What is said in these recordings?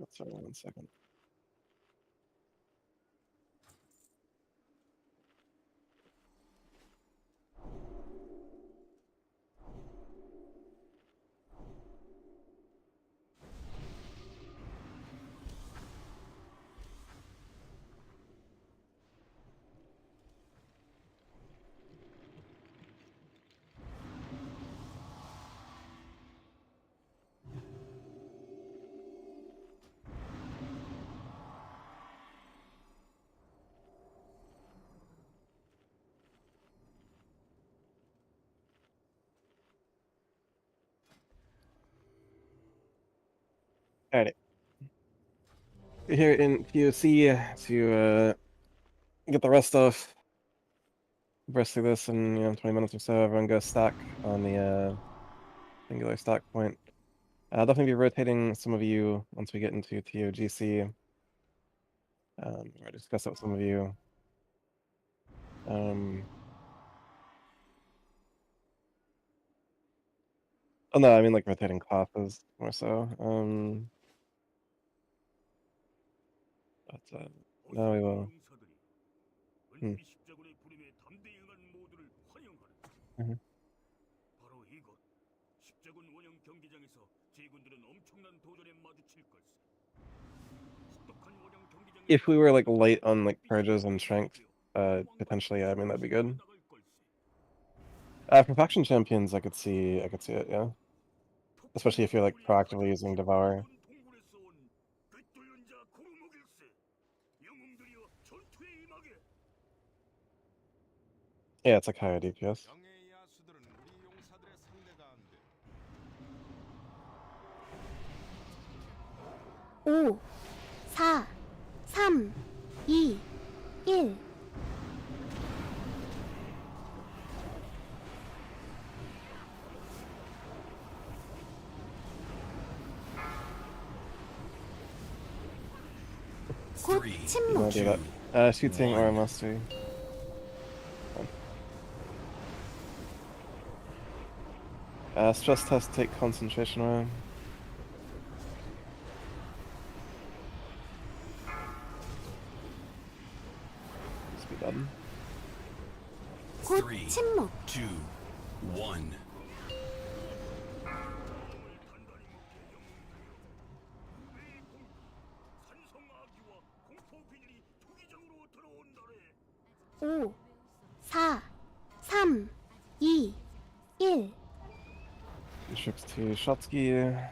Sorry, 1 second. Alrighty. Here in POC to get the rest of through this in 20 minutes or so. Everyone go stack on the singular stack point. Definitely be rotating some of you once we get into TOGC. I discuss that with some of you. Oh no, I mean like rotating classes more so. But now we will. If we were like light on like purges and strength, potentially, yeah, I mean that'd be good. For faction champions, I could see it, yeah. Especially if you're like proactively using Devour. Yeah, it's like higher DPS. 5, 4, 3, 2, 1. 곧 침묵. Do that. Shooting or mastery. Stress test, take concentration around. Speed up. 곧 침묵. 2, 1. 오, 4, 3, 2, 1. Ships to Shotsky.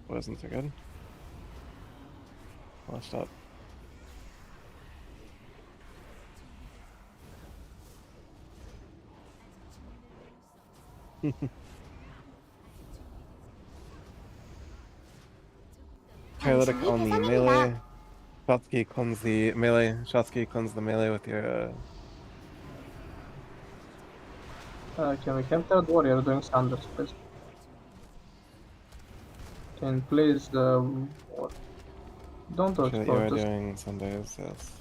Wasn't so good. Washed up. Paralytic on the melee. Shotsky cleanse the melee. Shotsky cleanse the melee with your. Can we counter the warrior doing Sanders, please? Can please don't Sure that you are explode this. doing Sundays, yes.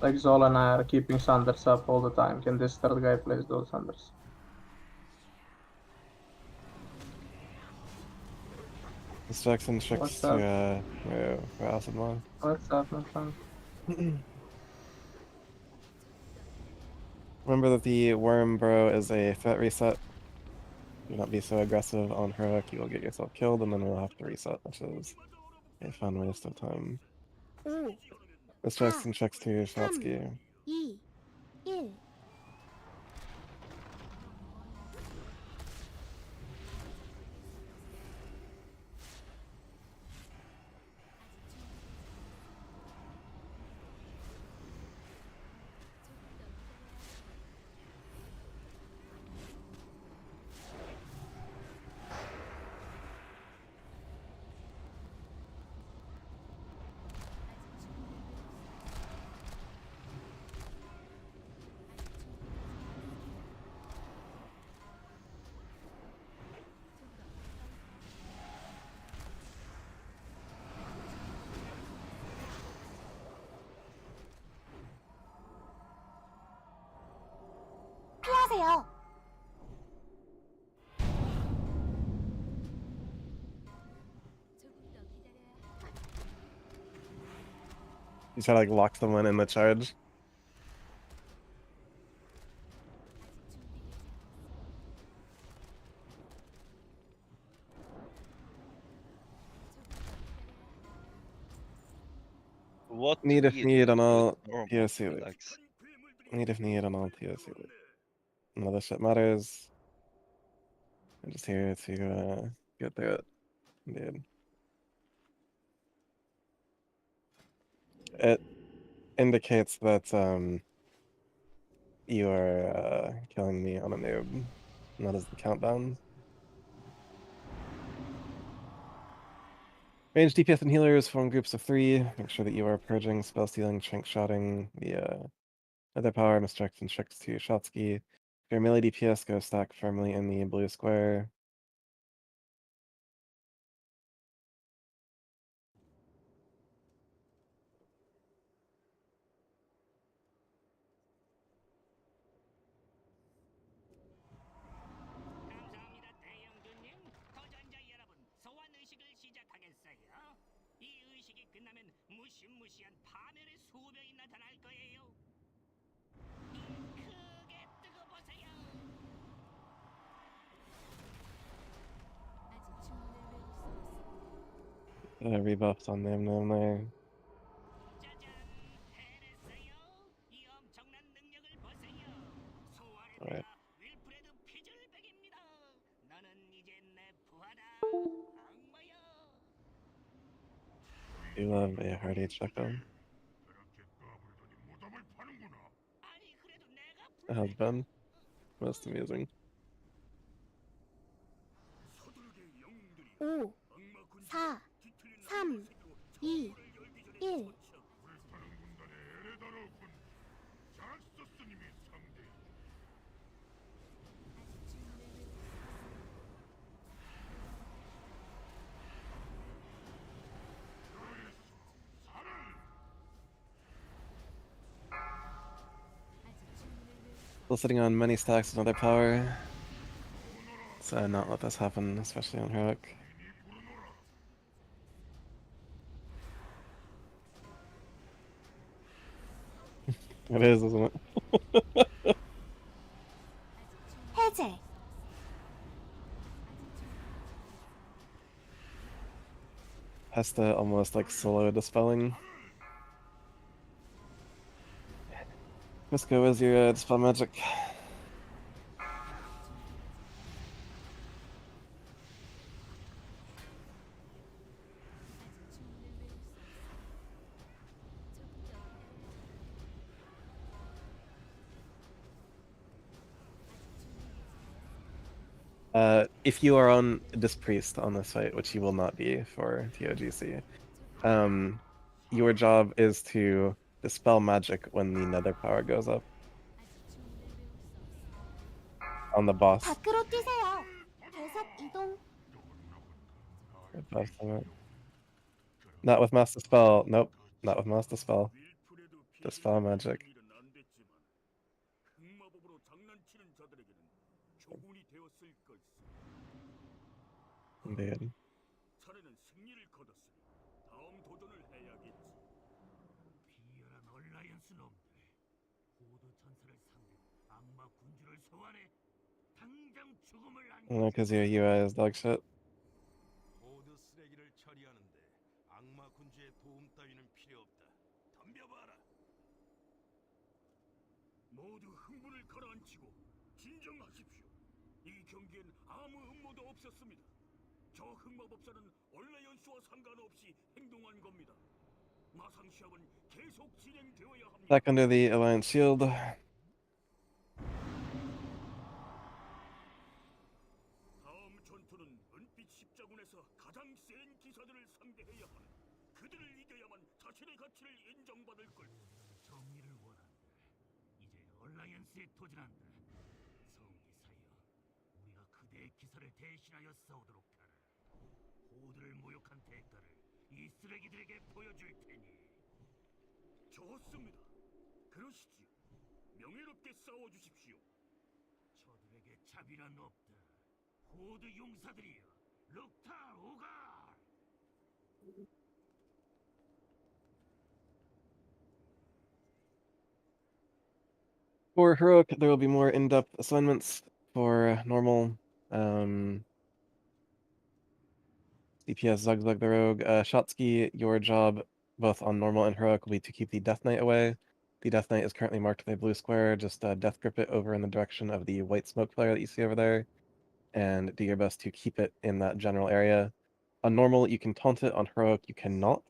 Like Zola and I are keeping Sanders up all the time. Can this third guy please do Sanders? This Jackson tricks What's to for acid mod. What's up, my friend? Remember that the worm bro is a threat reset. Do not be so aggressive on heroic, you will get yourself killed and then we'll have to reset, which is a fun waste of time. 5, This Jackson checks to Shotsky. 2, 1. 뛰세요. You try to like lock someone in the charge. What Need if we need do on with all normal POC loop. relax. Need if need on all POC loop. None of this shit matters. I'm just here to get through it, dude. It indicates that you are killing me on a noob, not as the countdown. Range DPS and healers form groups of 3. Make sure that you are purging, spell stealing, chink shotting the other power, misdirects and tricks to Shotsky. If you're melee DPS, go stack firmly in the blue square. 감사합니다, 대영주님. 도전자 여러분, 소환 의식을 시작하겠어요. 이 의식이 끝나면 무시무시한 파멸의 수명이 나타날 거예요. 눈 크게 뜨고 보세요. Rebuffs on them there. 짜잔, 해냈어요. 이 엄청난 능력을 보세요. 소환했다. Alright. 윌프레드 피즐백입니다. 너는 이제 내 부하다. 악마야. You love a hearty chuckle. 아니 그래도 내가 It has been most amusing. 5, 4, 3, 2, 1. Still sitting on many stacks of another power. So not let this happen, especially on heroic. It is, isn't it? 해제. Has to almost like solo dispelling. Let's go as your dispel magic. If you are on this priest on this site, which you will not be for TOGC, your job is to dispel magic when the nether power goes up on the boss. 밖으로 뛰세요. 계속 이동. Not with master spell. Nope, not with master spell. Dispel magic. 흑마법으로 장난치는 자들에게는 교훈이 되었을 걸세. Indeed. 차례는 승리를 거뒀으니 다음 도전을 해야겠지. 비열한 얼라이언스 놈들. 호드 전사를 상대로 악마 군주를 소환해 당장 죽음을 Because your UI is dog shit. 모두 쓰레기를 처리하는데 악마 군주의 도움 따위는 필요 없다. 덤벼봐라. 모두 흥분을 가라앉히고 진정하십시오. 이 경기엔 아무 음모도 없었습니다. 저 흑마법사는 얼라이언스와 상관없이 행동한 겁니다. 마상 시합은 계속 진행되어야 합니다. Back under the Alliance shield. 다음 전투는 은빛 십자군에서 가장 센 기사들을 상대해야 하는 그들을 이겨야만 자신의 가치를 인정받을 걸. 정의를 원한다. 이제 얼라이언스에 도전한다. 성기사여, 우리가 그대의 기사를 대신하여 싸우도록 하라. 호드를 모욕한 대가를 이 쓰레기들에게 보여줄 테니. 좋습니다. 그러시지요. 명예롭게 싸워주십시오. 자비란 없다. 호드 용사들이여, 럭탈 오갈! For heroic, there will be more in-depth assignments. For normal, DPS Zugzug the Rogue. Shotsky, your job, both on normal and heroic, will be to keep the Death Knight away. The Death Knight is currently marked with a blue square. Just death grip it over in the direction of the white smoke flare that you see over there, and do your best to keep it in that general area. On normal, you can taunt it. On heroic, you cannot.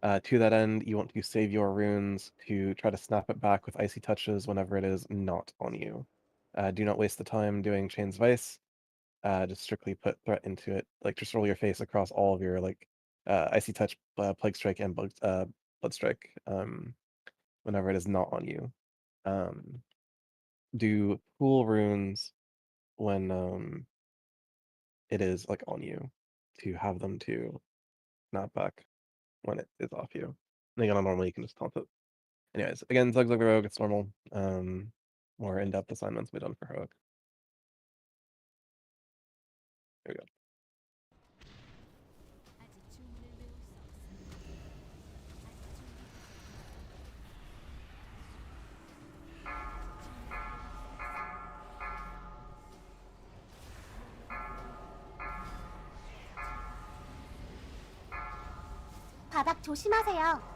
To that end, you want to save your runes to try to snap it back with icy touches whenever it is not on you. Do not waste the time doing Chains of Ice. Just strictly put threat into it. Like, just roll your face across all of your icy touch, plague strike, and blood strike. Whenever it is not on you. Do cool runes when it is like on you, to have them to snap back when it is off you. And again, on normal, you can just taunt it. Anyways, again, Zugzug the Rogue, it's normal. More in-depth assignments will be done for heroic. There we go. 바닥 조심하세요.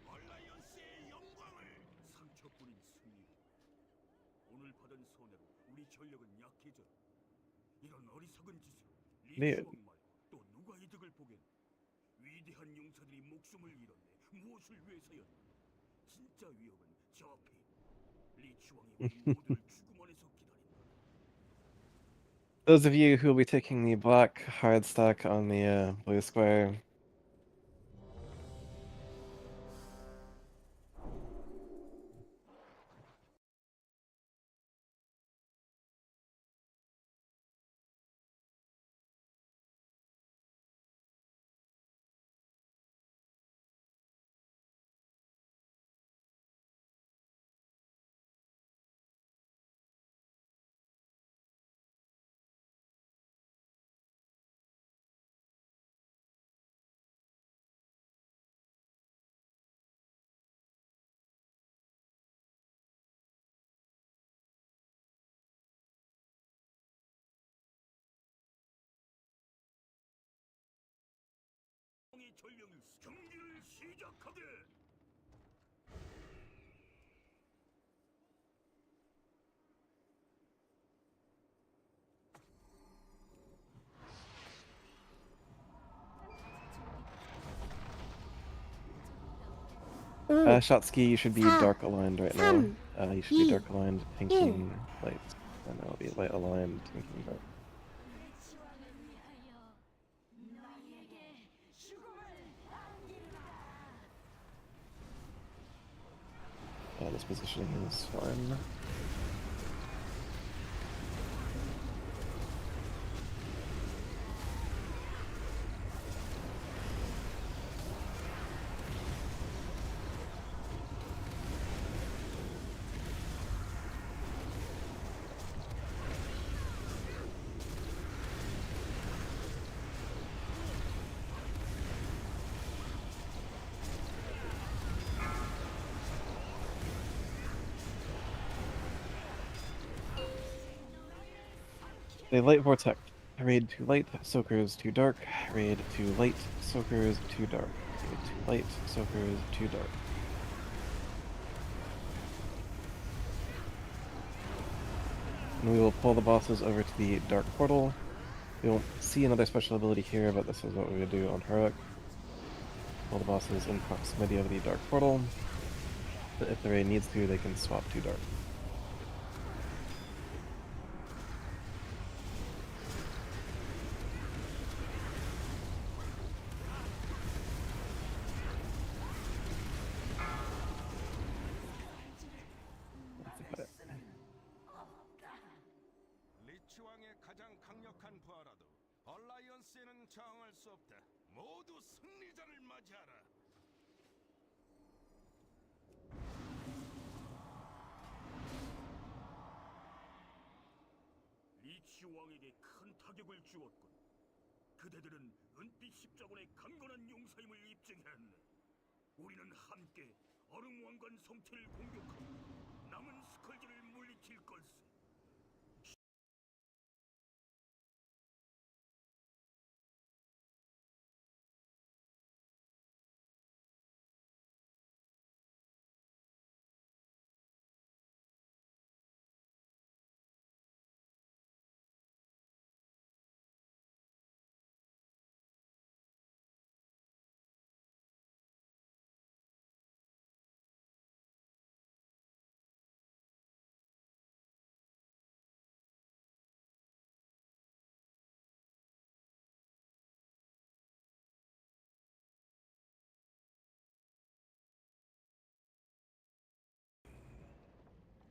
얼라이언스의 영광을! 상처뿐인 승리. 오늘 받은 손해로 우리 전력은 약해졌다. 이런 어리석은 짓으로 네. 리치왕 말고 또 누가 이득을 보겠나? 위대한 용사들이 목숨을 잃었네. 무엇을 위해서였나? 진짜 위협은 저 앞에. 리치왕이 우리 모두를 죽음 안에서 기다린다. Those of you who will be taking the black hard stack on the blue square, 의 전령이 경기를 시작하게. Shotsky, you should be Sa- dark aligned right now. Sam- You should be Yi- dark aligned, pinking light, and I'll be light aligned, pinking dark. This positioning is fine. The light vortex. Raid to light, soakers to dark. Raid to light, soakers to dark. Raid to light, soakers to dark. And we will pull the bosses over to the dark portal. We won't see another special ability here, but this is what we would do on Heroic. Pull the bosses in proximity of the dark portal. But if the raid needs to, they can swap to dark. 리치왕의 가장 강력한 부하라도 얼라이언스에는 저항할 수 없다. 모두 승리자를 맞이하라. 리치 왕에게 큰 타격을 주었군. 그대들은 은빛 십자군의 강건한 용사임을 입증했네. 우리는 함께 얼음 왕관 성체를 공격하고 남은 스컬지를 물리칠 걸세.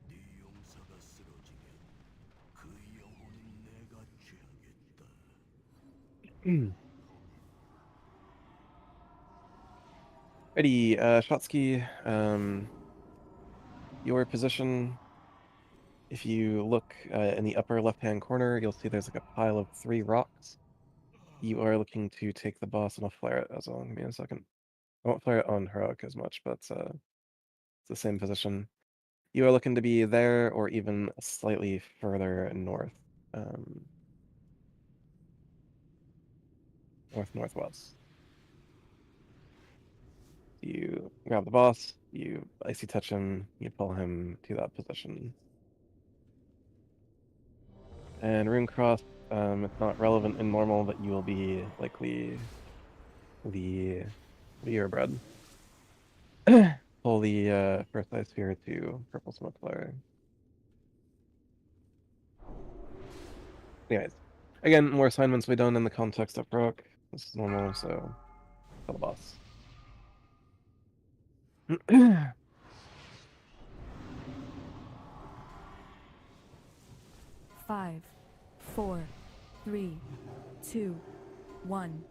네 용사가 쓰러지면 그 영혼은 내가 취하겠다. Ready, Shotsky, your position, if you look in the upper left-hand corner, you'll see there's like a pile of 3 rocks. You are looking to take the boss, and I'll flare it as well. Give me a second. I won't flare it on Heroic as much, but it's the same position. You are looking to be there or even slightly further north. North-northwest. You grab the boss, you icy touch him, you pull him to that position. And Rune Cross, it's not relevant in normal, but you will be likely the bread. Pull the first ice sphere to purple smoke flare. Anyways, Again, more assignments we done in the context of proc. This is normal, so kill the boss. 5, 4, 3, 2, 1.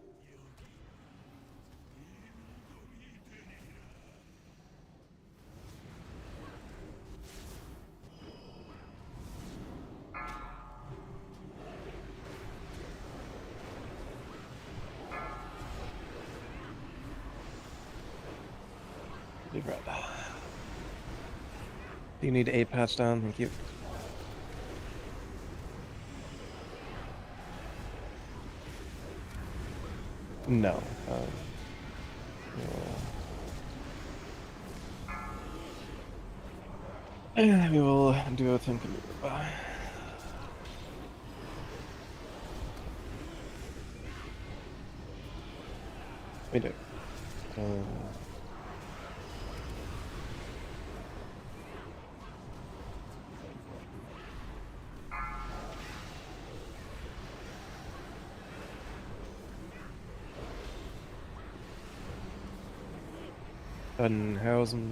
Leave red. Do you need a patch down? Thank you. No. We will do a temp move. We do. Dunhausen.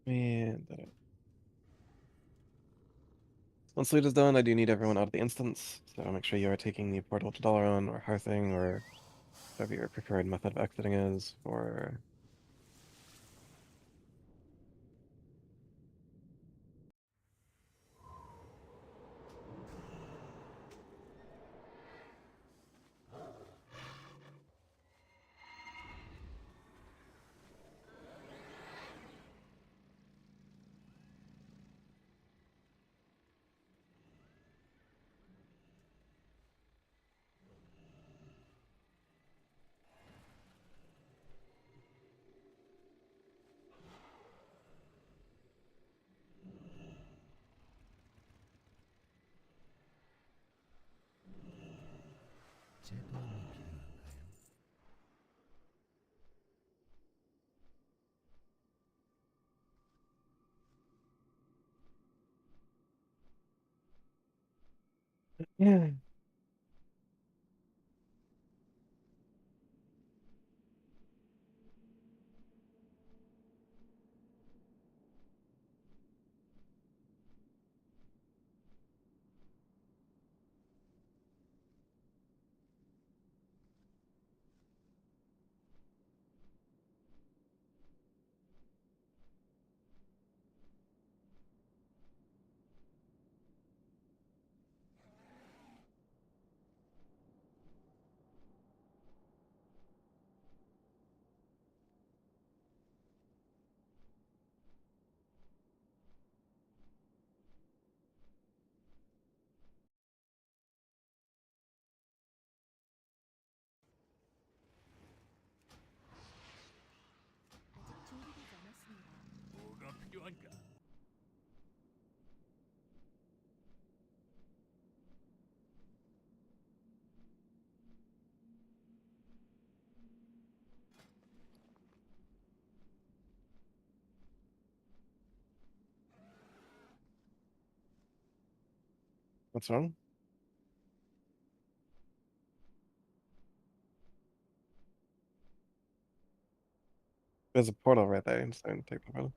And once loot is done, I do need everyone out of the instance, so make sure you are taking the portal to Dalaran or Hearthing or whatever your preferred method of exiting is for. Yeah. 아직 준비되지 않았습니다. 뭐가 필요한가? What's wrong? There's a portal right there, so take the portal.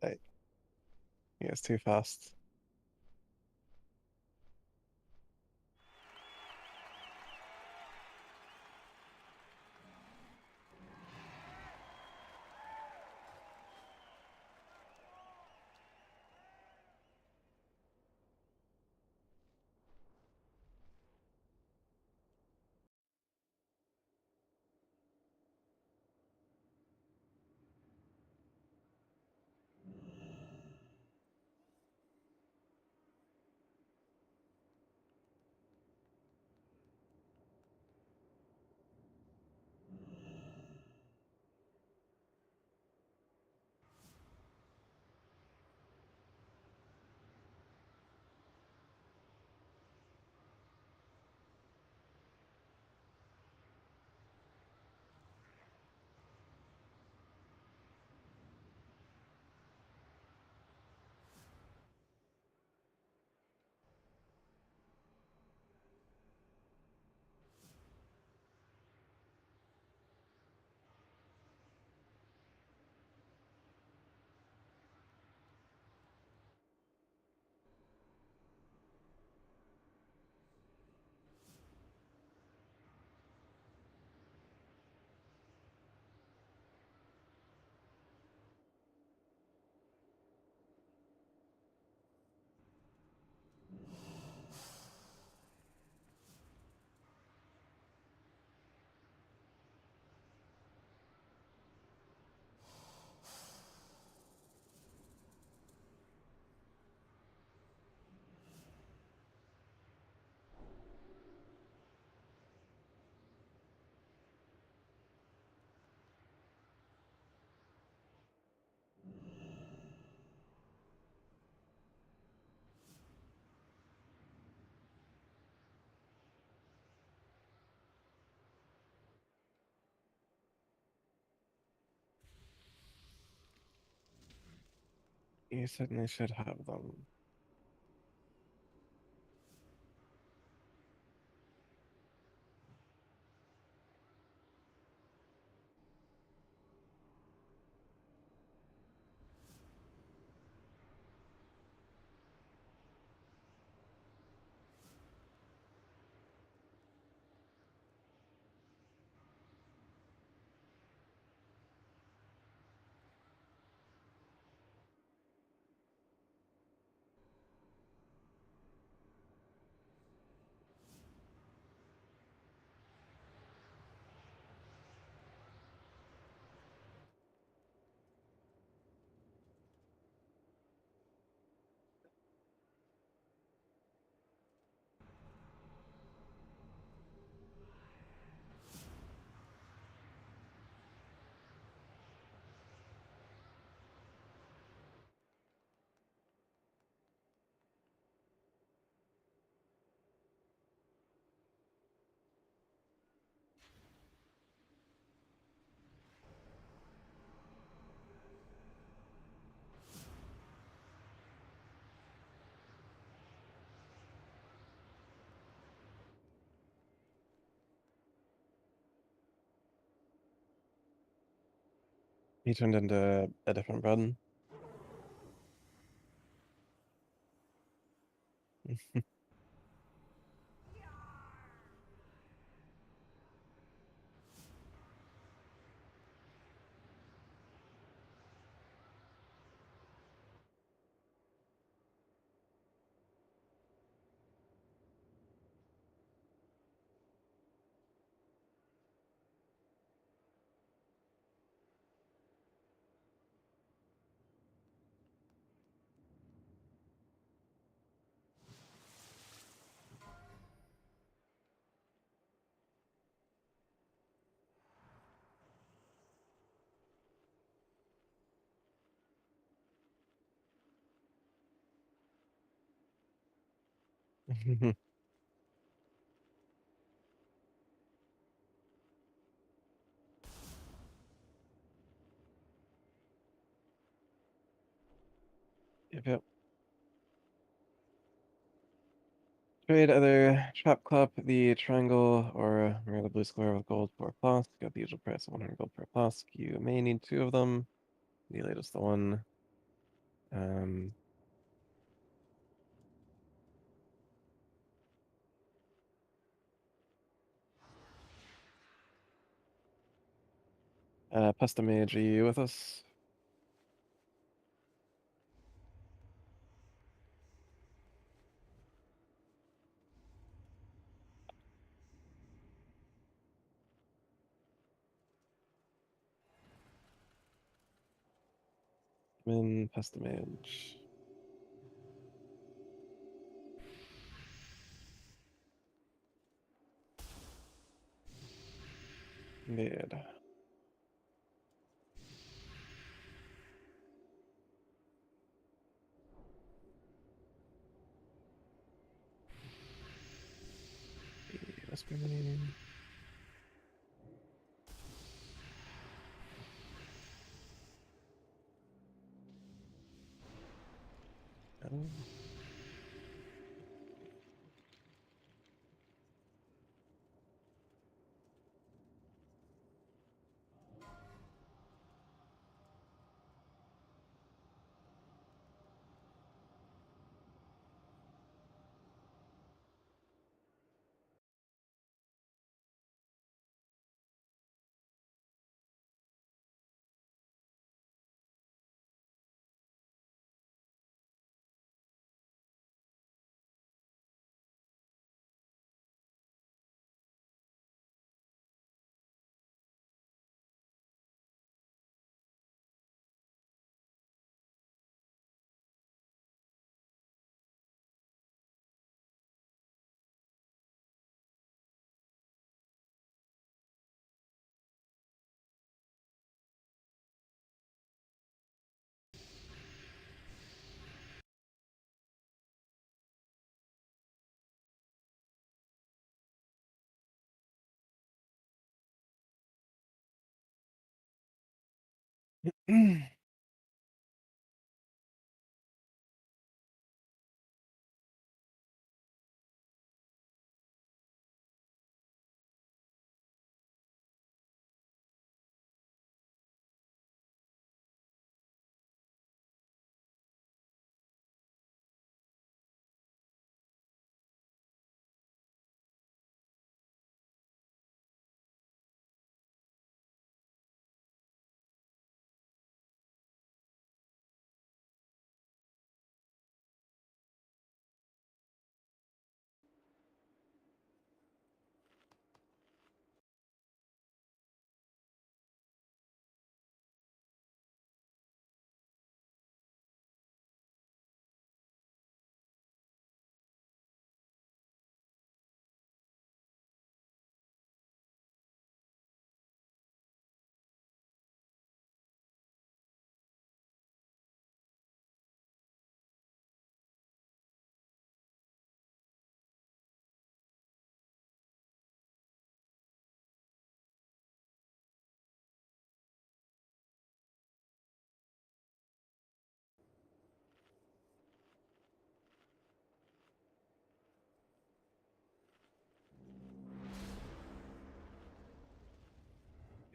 Hey. Yeah, it's too fast. You certainly should have them. He turned into a different button. Yep. Trade either trap clip the triangle or mirror the blue square with gold for a flask. Got the usual price of 100 gold per flask. You may need 2 of them. The latest the one. Um, Pesta Mage, are you with us? Min Pesta Mage. Indeed. Whisper name. Oh.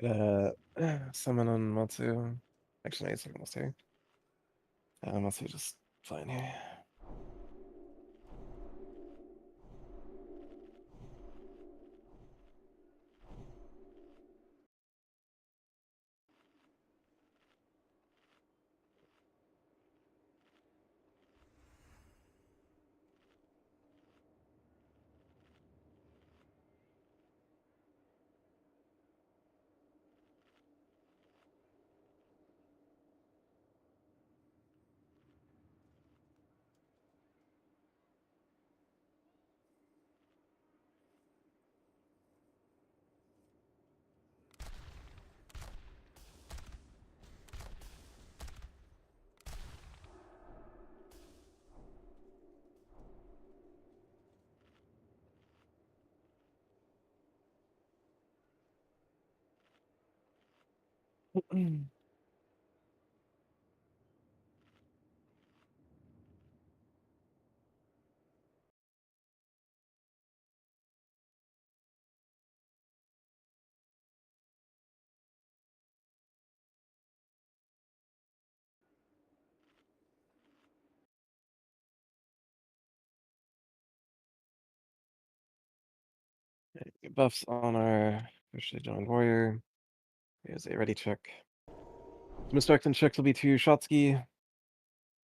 Summon on Matsu. Actually, it's like Matsu. Matsu just fine here. Buffs on our officially joined warrior. Here's a ready check. Misdirected checks will be to Shotsky.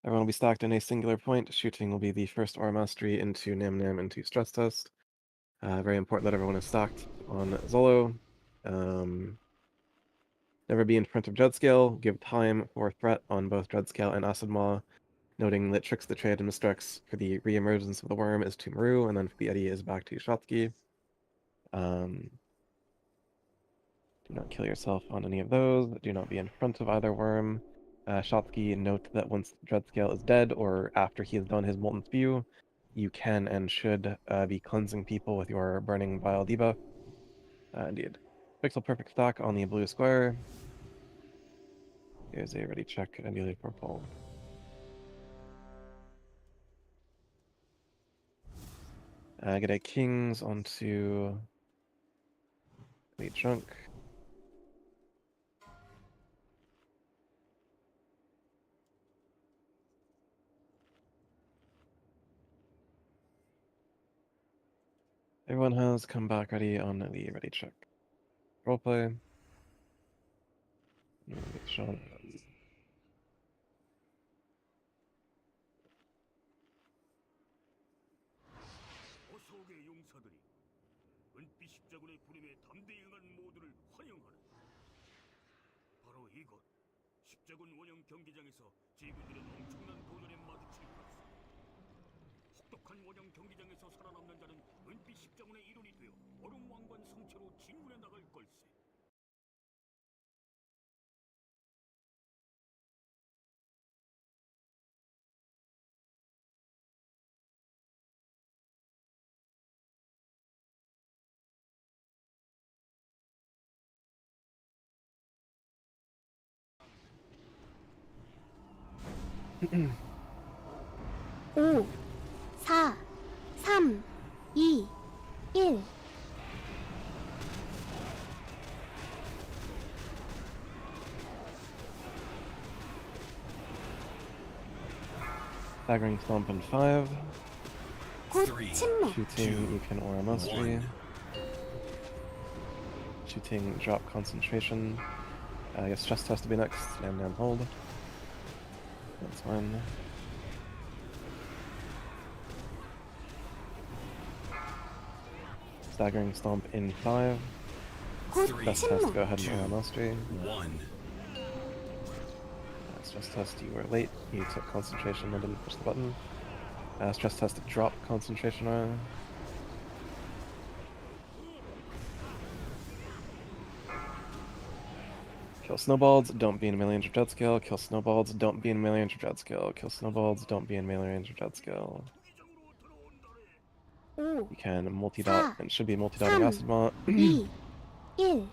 Everyone will be stacked in a singular point. Shooting will be the first aura mastery into Nam Nam into stress test. Very important that everyone is stacked on Zolo. Never be in front of Dreadscale. Give time for threat on both Dreadscale and Acid Maw, noting that Tricks the Trade and Misdirects for the re-emergence of the worm is to Maru, and then for the Eddy is back to Shotsky. Do not kill yourself on any of those. Do not be in front of either worm. Shotsky, note that once Dreadscale is dead, or after he has done his Molten Spew, you can and should be cleansing people with your Burning Bile debuff. Indeed. Pixel Perfect stack on the blue square. Here's a ready check, ideally for Paul. Get a Kings onto the Junk. Everyone has come back ready on the ready check. Roleplay. Sean. 어서오게 용사들이 은빛 십자군의 부름에 담대히 응한 모두를 환영하는 바로 이곳 십자군 원형 경기장에서 제군들은 엄청난 도전에 마주칠 것이다. 혹독한 원형 경기장에서 살아남는 자는 은빛 십자군의 일원이 되어 얼음 왕관 성체로 진군해 나갈 걸세. 오, 4, 3, 2, 1. Staggering Stomp in 5. 곧 침묵. Shooting, you can aura mastery. Shooting, drop concentration. I guess chest has to be next. Nam Nam hold. That's fine. Staggering Stomp in 5. 곧 Chest test, 침묵. go ahead and aura mastery. One. Stress test, you were late. You took concentration and didn't push the button. Stress test, drop concentration aura. Kill snowballs, don't be in melee range of jet scale. Kill snowballs, don't be in melee range of jet scale. Kill snowballs, don't be in melee range of jet scale. 5, You can multi-dot, and should be multi-dotting 3, acid maw. 2, 1.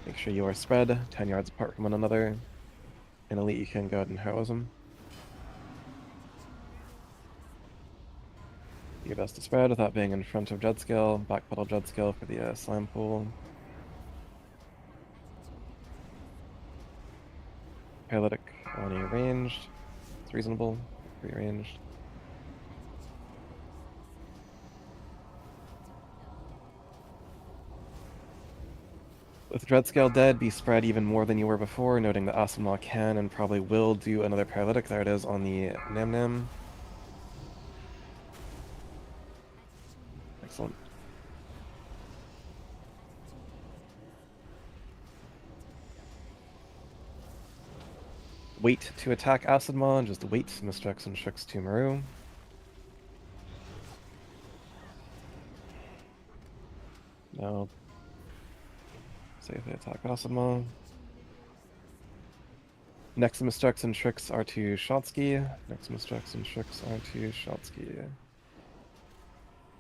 Make sure you are spread 10 yards apart from one another. In elite, you can go ahead and heroism. Do your best to spread without being in front of jet scale. Backpedal jet scale for the slime pool. paralytic on a ranged. It's reasonable. Rearranged. With Dreadscale dead, be spread even more than you were before, noting that Asimlaw can and probably will do another paralytic. There it is on the Nam Nam. Excellent. Wait to attack Asimlaw, and just wait Mistrix and Trix to Maru. Now, say if they attack Asimlaw. Next Mistrix and Trix are to Shotsky. Next Mistrix and Trix are to Shotsky.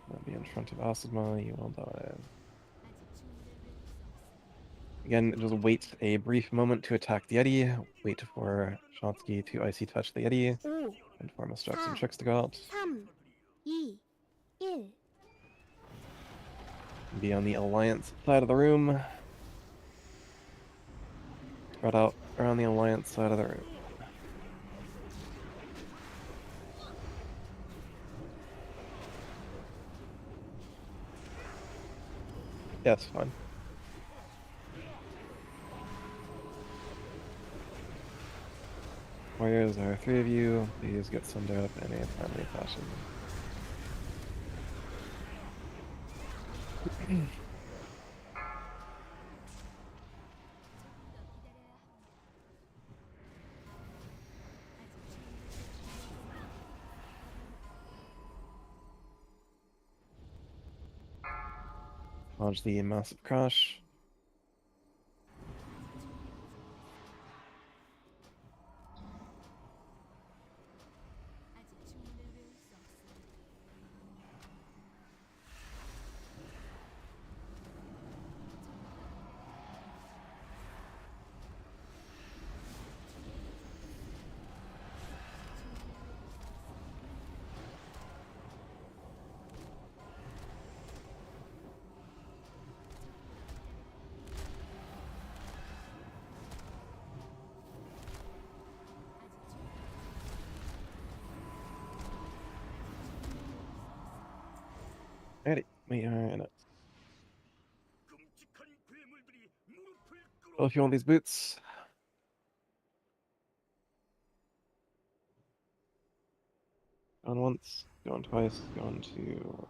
That'll be in front of Asimlaw, you will die. Again, just wait a brief moment to attack the Yeti. Wait for Shotsky to Icy Touch the Yeti. 5, And for Mistrix and Trix to go out. 3, 2, 1. Be on the Alliance side of the room. Spread out around the Alliance side of the room. Yes, fine. Warriors, there are 3 of you. Please get summed up in a timely fashion. Launch the massive crush. Alrighty, we are in it. 끔찍한 괴물들이 무릎을 Well, if you want these boots. Going once, going twice, going to...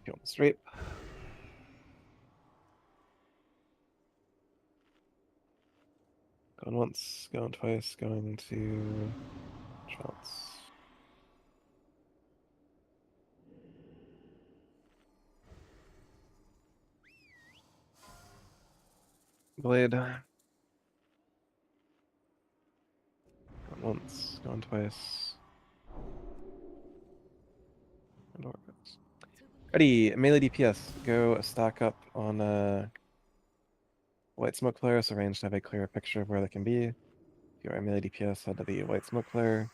Going straight. Going once, going twice, going to... Shots. Blade. Going once, going twice. And orbits. Ready, melee DPS. Go stack up on white smoke flares, arranged to have a clearer picture of where they can be. If you are a melee DPS, head to the white smoke flare.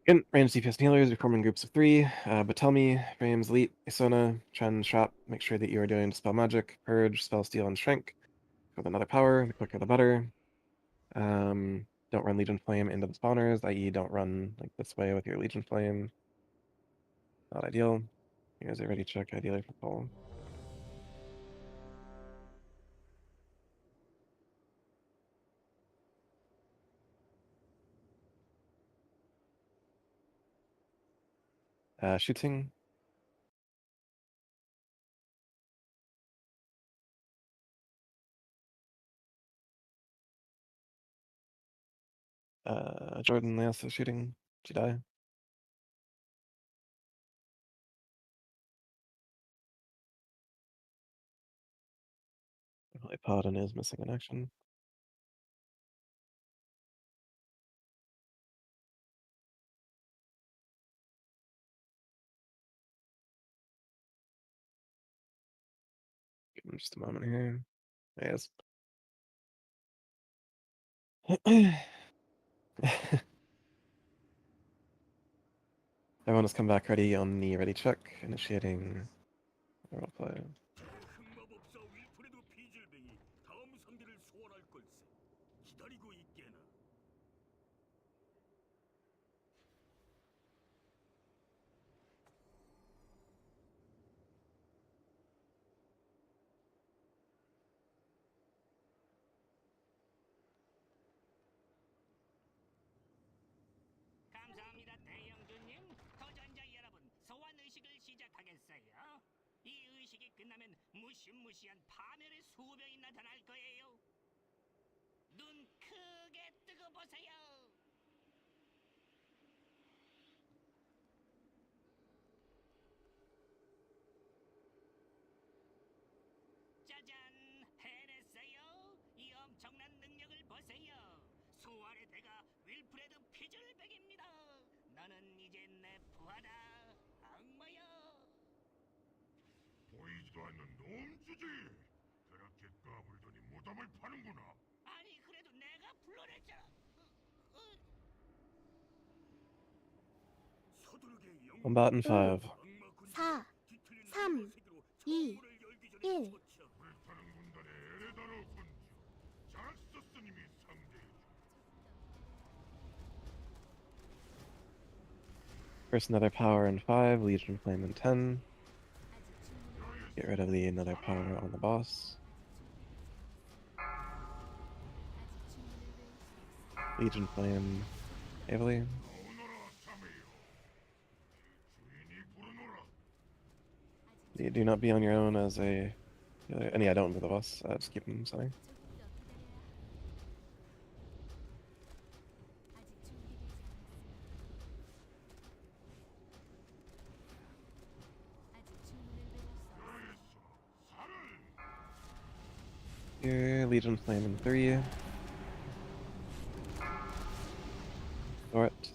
Again, ranged DPS and healers, we form in groups of 3. But tell me, Frames, Elite, Isona, Chen, Shop, make sure that you are doing Dispel Magic, Purge, Spell Steal, and Shrink. With another power, the quicker the better. Don't run Legion Flame into the spawners, i.e. don't run like this way with your Legion Flame. Not ideal. You guys are ready to check ideally for pull. Shooting. Jordan Lance is shooting. Did you die? My Paladin is missing an action. Give him just a moment here. Yes. Everyone has come back ready on the ready check, initiating roleplay. 흑마법사 윌프레드 비질뱅이 다음 상대를 소환할 걸세. 기다리고 있게나. 감사합니다, 대영주님. 도전자 여러분, 소환 의식을 시작하겠어요. 이 의식이 끝나면 무시무시한 파멸의 수명이 나타날 거예요. 눈 크게 뜨고 보세요. 짜잔, 해냈어요. 이 엄청난 능력을 보세요. 소환의 대가 윌프레드 피즐백입니다. 너는 이제 내 부하다, 악마야. 보이지도 않는 놈주지. 그렇게 까불더니 무덤을 파는구나. 아니 그래도 내가 불러냈잖아. 서두르게 영. Combatant 5. 악마 군주 4, 뒤틀린 3, 악마 세계로 2, 창문을 열기 전에 1. 처치하고. 불타는 군단의 에레다로 군주. 자락스 스님이 상대해줘. First another power in 5, Legion Flame in 10. Get rid of the another power on the boss. Legion Flame heavily. 나오너라 자매여. 주인이 부르노라. You do not be on your own as a. And yeah, don't be the boss. Just keep him, sorry. Here, Legion Flame in 3. Store it.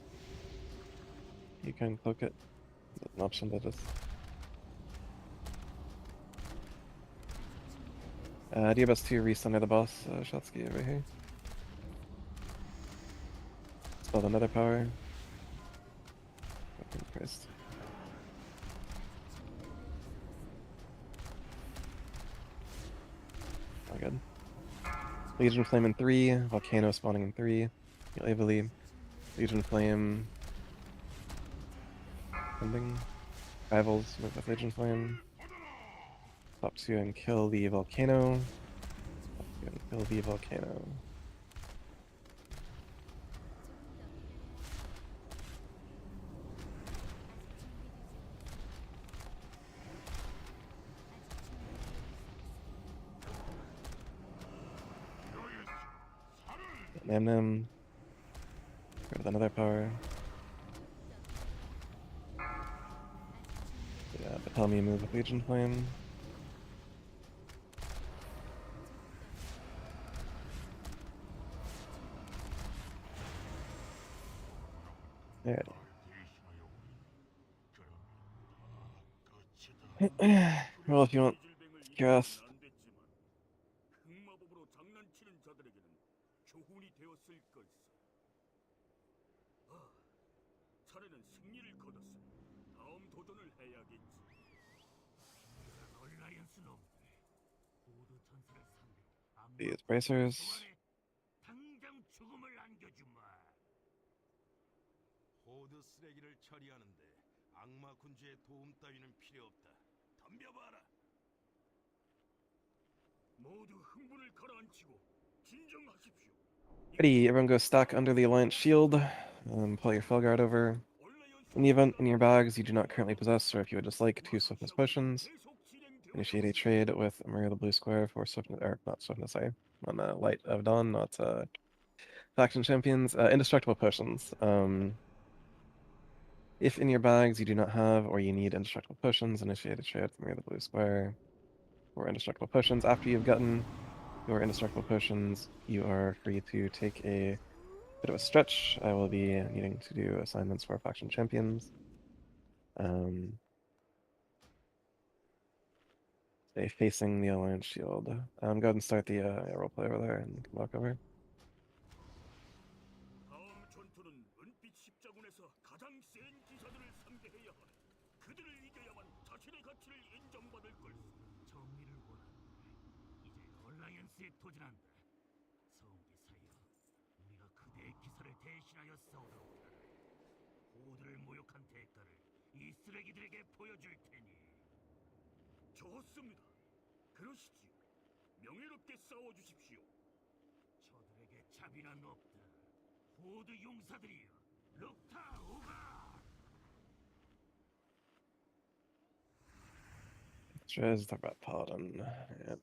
You can cloak it. That's an option that is. Do your best to re-sunder the boss, Shotsky, over here. Spell another power. Fucking Christ. All good. Legion Flame in 3, Volcano spawning in 3. You'll heavily. Legion Flame. Ending. Rivals with Legion Flame. Top 2 and kill the volcano. Top 2 and kill the volcano. Name them. Go with another power. Yeah, but tell me move with Legion Flame. There. Well, if you want chaos. 흑마법으로 장난치는 자들에게는 교훈이 되었을 걸세. 아, 차례는 승리를 거뒀으니 다음 도전을 해야겠지. 얼라이언스 놈들, 모두 전설을 상대. These bracers. 당장 죽음을 안겨주마. 호드 쓰레기를 처리하는데 악마 군주의 도움 따위는 필요 없다. 덤벼봐라. 모두 흥분을 가라앉히고 진정하십시오. Ready, everyone go stack under the Alliance shield. Pull your Felguard over. In the event in your bags you do not currently possess, or if you would just like 2 swiftness potions, initiate a trade with Maria the Blue Square for swiftness, or not swiftness, sorry, on Light of Dawn, not faction champions. Indestructible potions. If in your bags you do not have or you need indestructible potions, initiate a trade with Maria the Blue Square for indestructible potions. After you've gotten your indestructible potions, you are free to take a bit of a stretch. I will be needing to do assignments for faction champions. Stay facing the Alliance shield. Go ahead and start the roleplay over there and come back over. 다음 전투는 은빛 십자군에서 가장 센 기사들을 상대해야 하네. 그들을 이겨야만 자신의 가치를 인정받을 걸. 정의를 원한다. 이제 얼라이언스에 도전한다. 성기사여, 우리가 그대의 기사를 대신하여 싸우도록 하라. 호드를 모욕한 대가를 이 쓰레기들에게 보여줄 테니. 좋습니다. 그러시지요. 명예롭게 싸워주십시오. 저들에게 자비란 없다. 호드 용사들이여, 룩타 오가! Is the Red Paladin. Yep.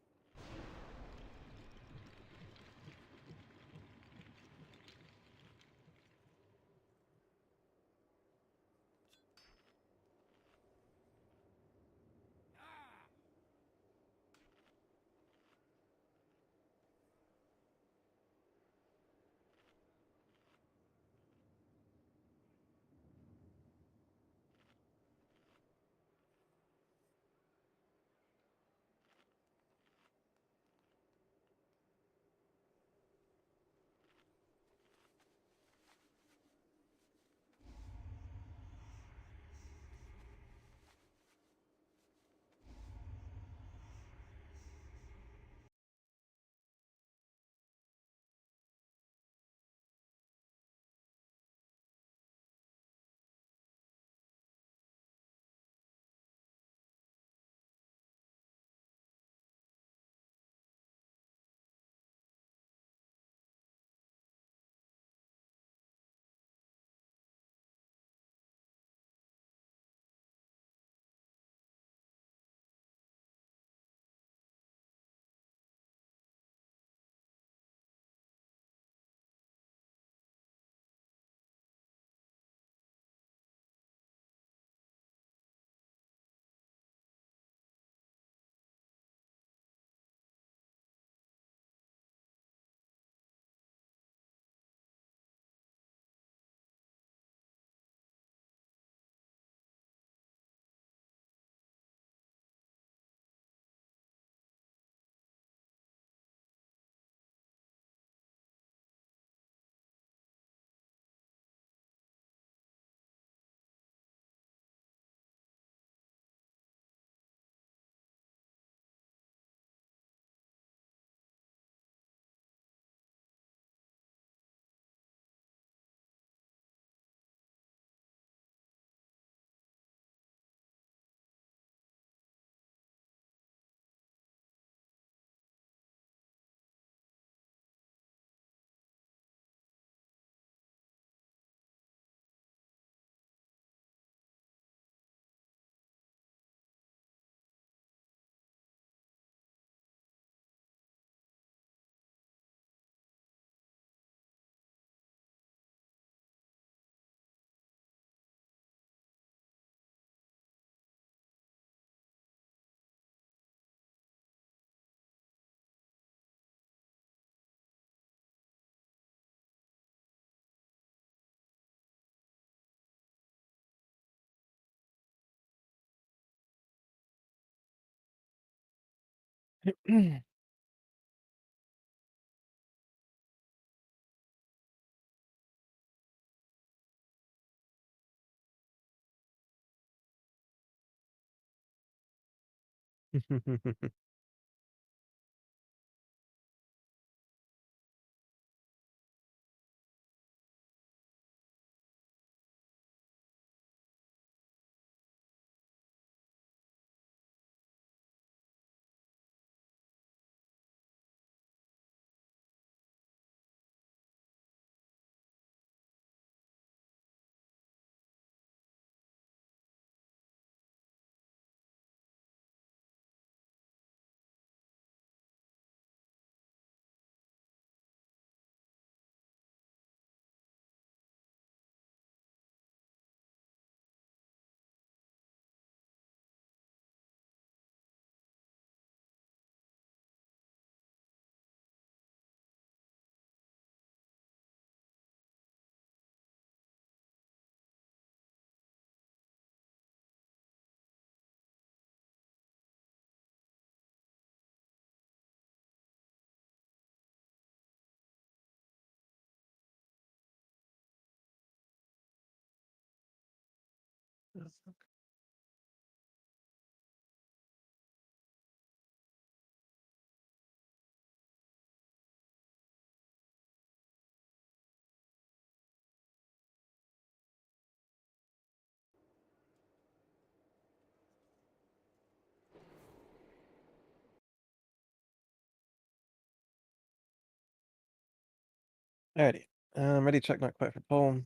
Alrighty. Ready, check, not quite for pull.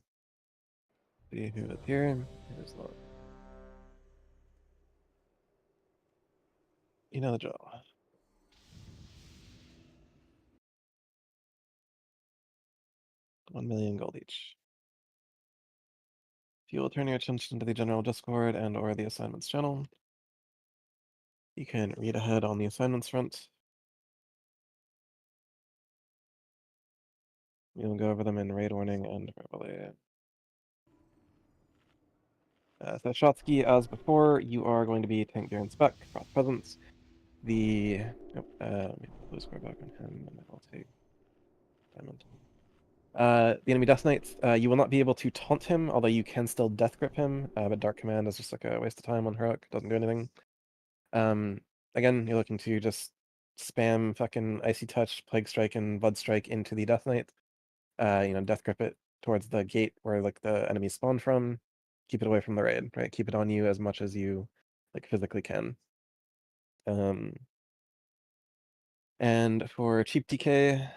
See who is here. Here's the. You know the drill. 1 million gold each. If you will turn your attention to the general Discord and or the assignments channel, you can read ahead on the assignments front. We'll go over them in raid warning and verbally. So Shotsky, as before, you are going to be tank gear and spec, cross presence. The blue square back on him, and I'll take diamond. The enemy Death Knights, you will not be able to taunt him, although you can still death grip him, but Dark Command is just like a waste of time on Heroic, doesn't do anything. Again, you're looking to just spam fucking Icy Touch, Plague Strike, and Blood Strike into the Death Knight. Death grip it towards the gate where like the enemies spawn from. Keep it away from the raid, right? Keep it on you as much as you like physically can. And for cheap DK,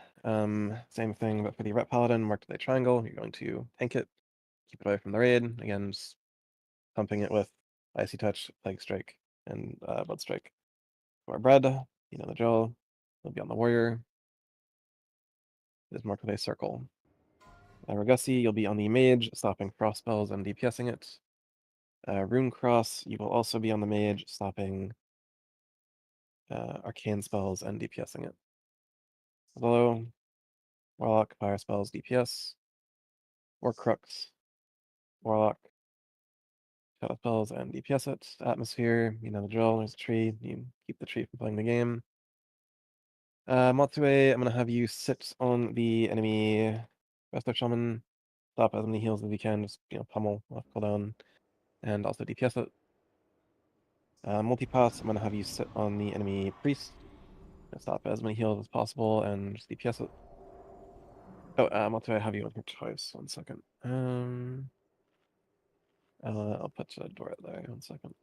same thing, but for the Ret Paladin, marked with a triangle, you're going to tank it, keep it away from the raid. Again, just pumping it with Icy Touch, Plague Strike, and Blood Strike. For Bread, you know the drill. It'll be on the Warrior. It is marked with a circle. Ragussi, you'll be on the Mage, stopping frost spells and DPSing it. Rune Cross, you will also be on the Mage, stopping arcane spells and DPSing it. Below, Warlock, fire spells, DPS. War Crux, Warlock, shadow spells, and DPS it. Atmosphere, you know the drill, there's a tree, you keep the tree from playing the game. Matsue, I'm gonna have you sit on the enemy Resto Shaman, stop as many heals as you can, just pummel off cooldown, and also DPS it. Multipass, I'm gonna have you sit on the enemy Priest, stop as many heals as possible, and just DPS it. Oh, Matsue, I have you on here twice, 1 second. I'll put a door there, 1 second.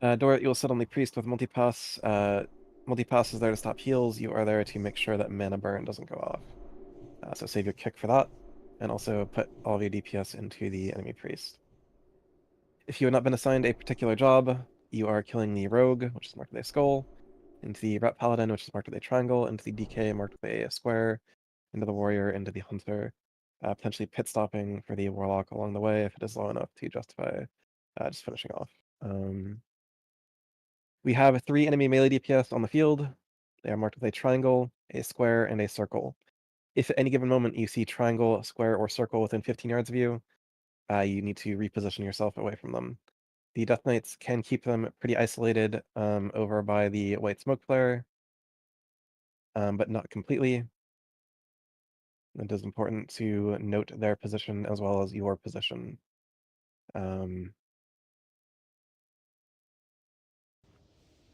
Dorit, you'll sit on the Priest with Multipass. Multipass is there to stop heals. You are there to make sure that mana burn doesn't go off. So save your kick for that, and also put all of your DPS into the enemy Priest. If you have not been assigned a particular job, you are killing the Rogue, which is marked with a skull, into the Ret Paladin, which is marked with a triangle, into the DK, marked with a square, into the Warrior, into the Hunter, potentially pit stopping for the Warlock along the way if it is low enough to justify just finishing off. We have 3 enemy melee DPS on the field. They are marked with a triangle, a square, and a circle. If at any given moment you see triangle, square, or circle within 15 yards of you, you need to reposition yourself away from them. The Death Knights can keep them pretty isolated over by the white smoke flare, but not completely. It is important to note their position as well as your position.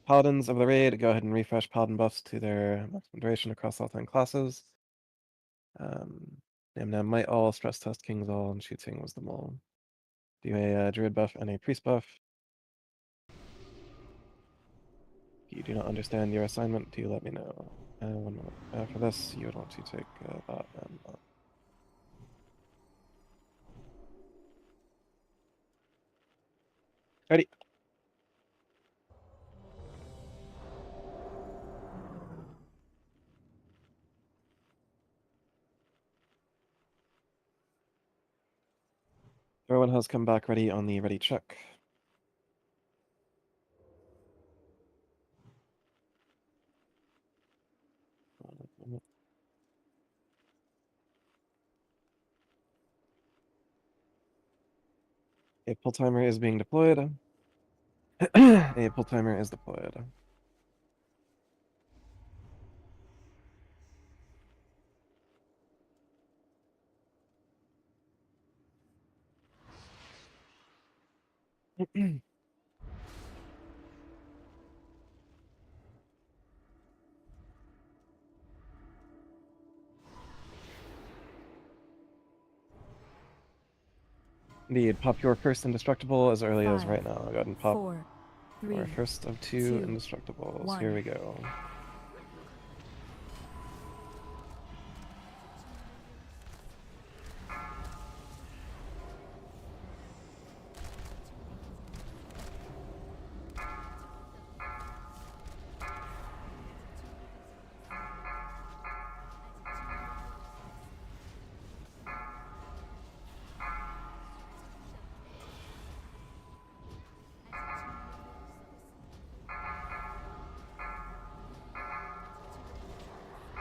Paladins of the raid, go ahead and refresh Paladin buffs to their maximum duration across all 10 classes. Nam might all, stress test kings all, and shooting was the mole. Do a druid buff and a priest buff. If you do not understand your assignment, do let me know. 1 moment. For this, you would want to take that and that. Ready. Everyone has come back ready on the ready check. A pull timer is being deployed. A pull timer is deployed. Indeed, pop your first indestructible as early as right now. Go ahead and pop 4, 3, our first of two 2, indestructibles. Here 1. we go.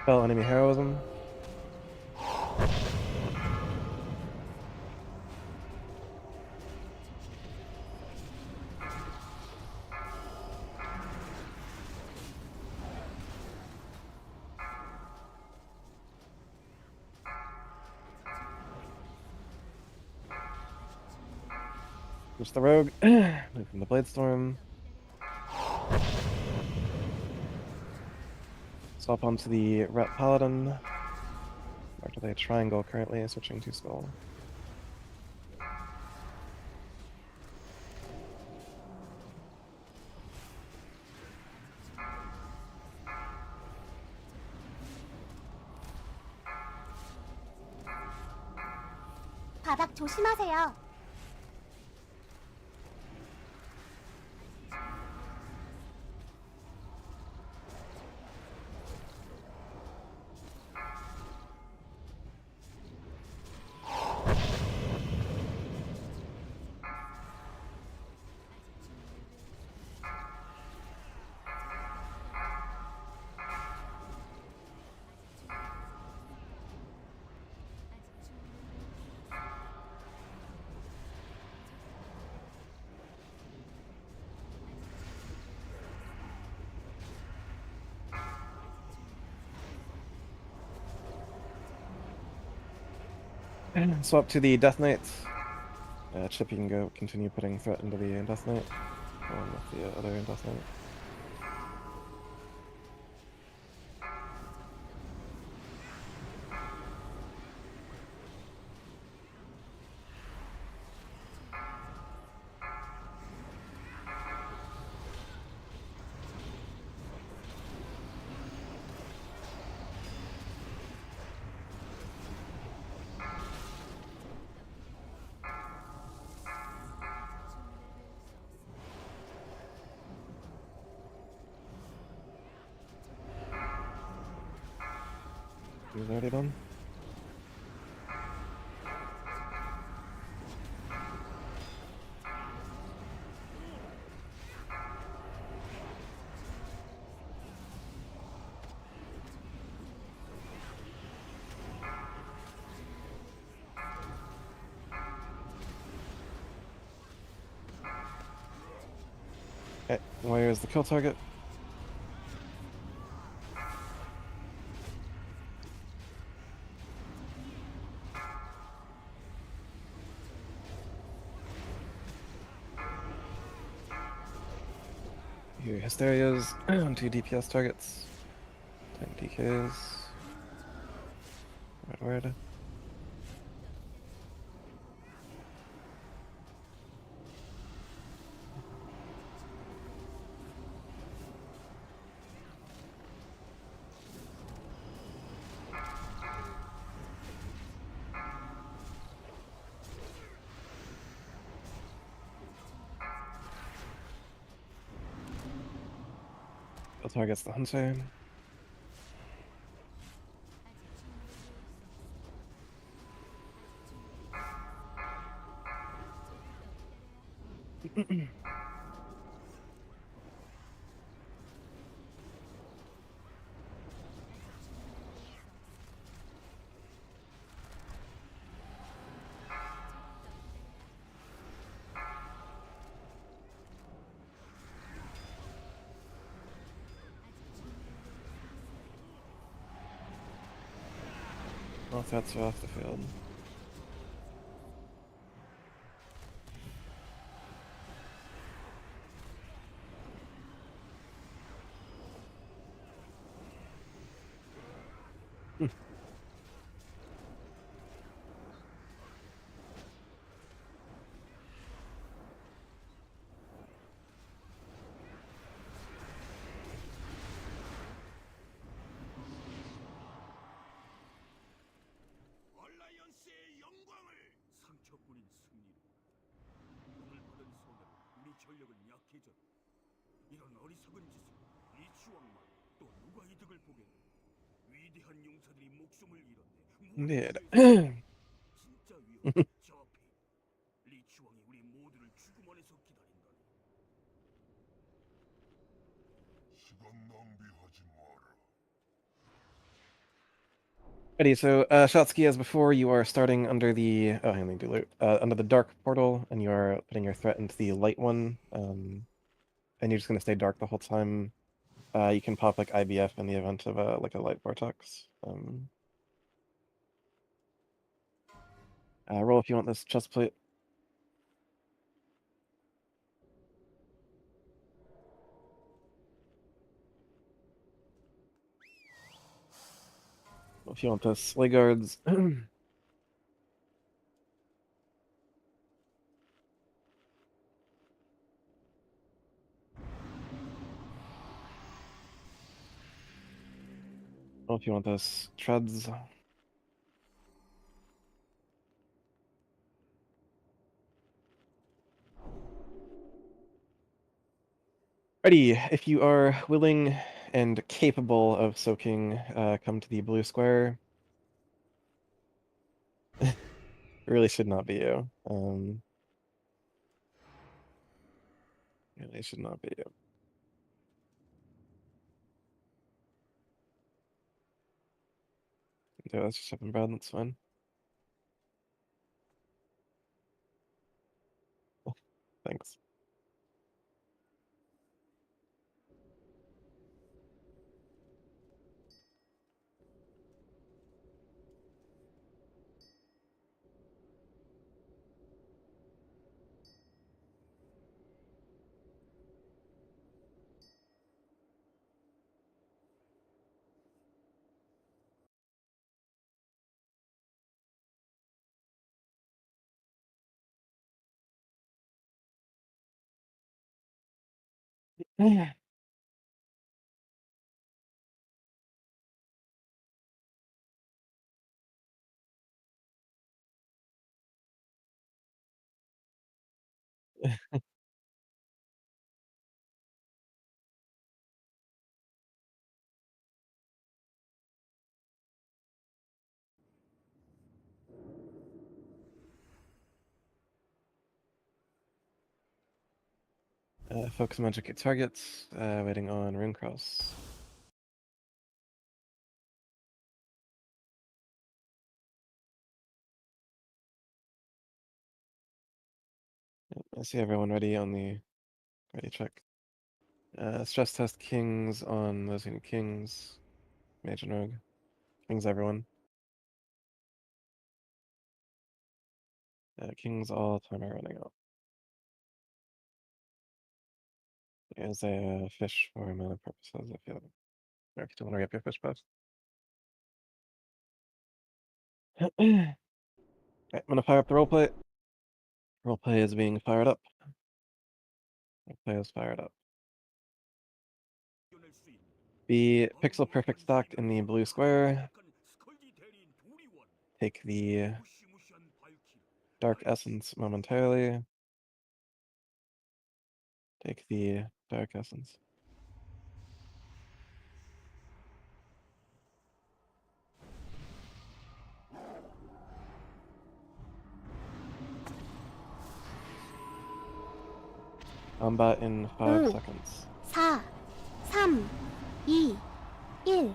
Spell enemy heroism. Push the rogue. Move from the blade storm. Swap onto the ret paladin. Marked with a triangle currently, switching to skull. 바닥 조심하세요. Swap to the Death Knight. Chip, you can go continue putting threat into the Death Knight. Going with the other Death Knight. He's already done. Okay, where is the kill target? Here, Hysterias on 2 DPS targets. 10 DKs. Word. Kill targets the hunter. All threats are off the field. 얼라이언스의 영광을. 상처뿐인 승리로 오늘 받은 손해로 우리 전력은 약해졌다. 이런 어리석은 짓을 리치왕만 또 누가 이득을 보겠나. 위대한 용사들이 목숨을 잃었네. Indeed. 진짜 위험해. 저 앞에 리치왕이 우리 모두를 죽음 안에서 기다린다네. 시간 낭비하지 마라. Ready, so Shotsky, as before, you are starting under the under the dark portal, and you are putting your threat into the light one. And you're just gonna stay dark the whole time. You can pop like IBF in the event of like a light vortex. Roll if you want this chest plate. If you want this sleigh guards. If you want this treads. Ready, if you are willing and capable of soaking, come to the blue square. It really should not be you. Really should not be you. Yeah, that's just happened, Brad. That's fine. Thanks. Focus magic at targets, waiting on rune cross. Yep, I see everyone ready on the ready check. Stress test kings on those who need kings. Mage and rogue. Kings everyone. Kings all timer running out. There's a fish for mana purposes if you or if you don't want to get your fish buffs. Alright, I'm gonna fire up the roleplay. Roleplay is being fired up. Roleplay is fired up. Be pixel perfect stocked in the blue square. Take the dark essence momentarily. Take the dark essence. Combat in 5 seconds. 4, 3, 2,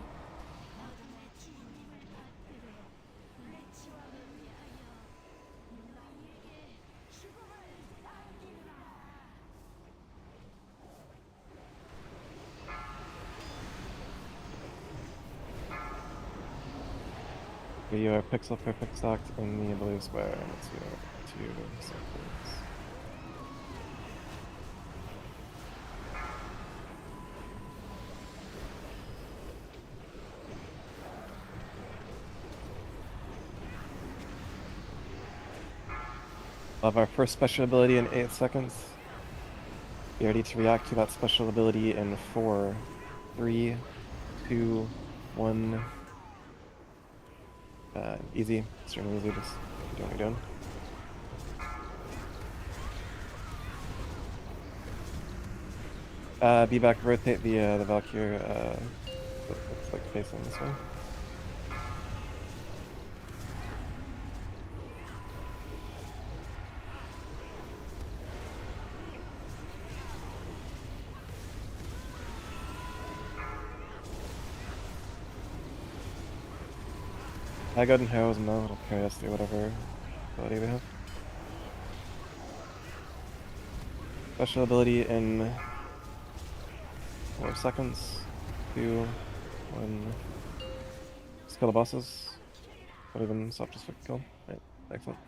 1. So you are pixel perfect stacked in the blue square, and it's your two circles. We'll have our first special ability in 8 seconds. Be ready to react to that special ability in 4, 3, 2, 1. Easy, extremely easy, just keep doing what you're doing. Be back, rotate the Valkyrie, looks like facing this way. I go and Harrows now, it'll carry us through whatever ability we have. Special ability in 4 seconds. 2, 1. Just kill the bosses. Not even stop, just kill. Right, excellent.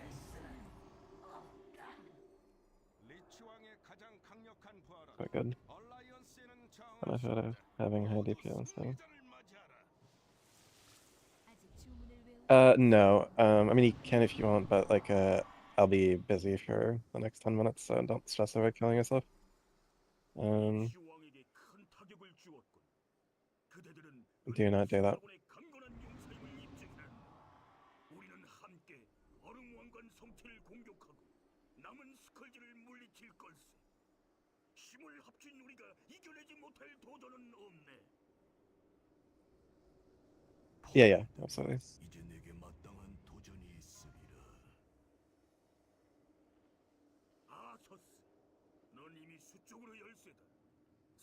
Quite good. Benefit of having high DPS thing. No. I mean, you can if you want, but like, I'll be busy for the next 10 minutes, so don't stress over killing yourself. 시왕에게 큰 타격을 주었군. 그대들은 Do not do that. 은빛 강건한 용사임을 입증했다. 우리는 함께 얼음왕관 성체를 공격하고 남은 스컬지를 물리칠 걸세. 힘을 합친 우리가 이겨내지 못할 도전은 없네. Yeah, absolutely. 이제 내게 마땅한 도전이 있으리라. 아서스, 넌 이미 수쪽으로 열세다.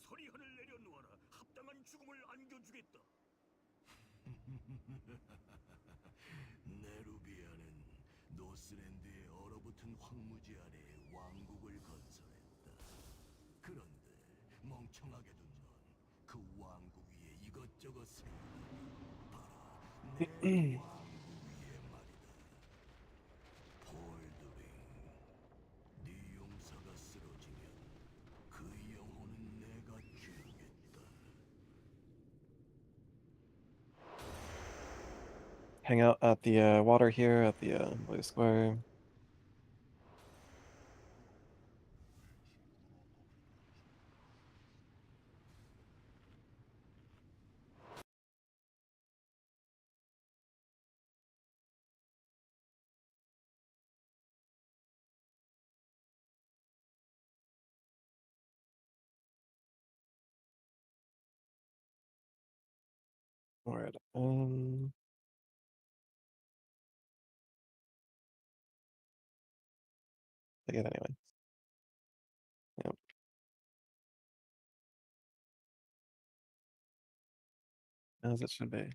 서리한을 내려놓아라. 합당한 죽음을 안겨주겠다. 네루비아는 노스랜드의 얼어붙은 황무지 아래 왕국을 건설했다. 그런데 멍청하게 둔 넌 그 왕국 위에 이것저것 세우다니 봐라, 내 왕국 위에 말이다. 폴드링, 네 용사가 쓰러지면 그 영혼은 내가 주겠다. Hang out at the water here at the blue square. Alright, take it anyway. Yep. As it should be.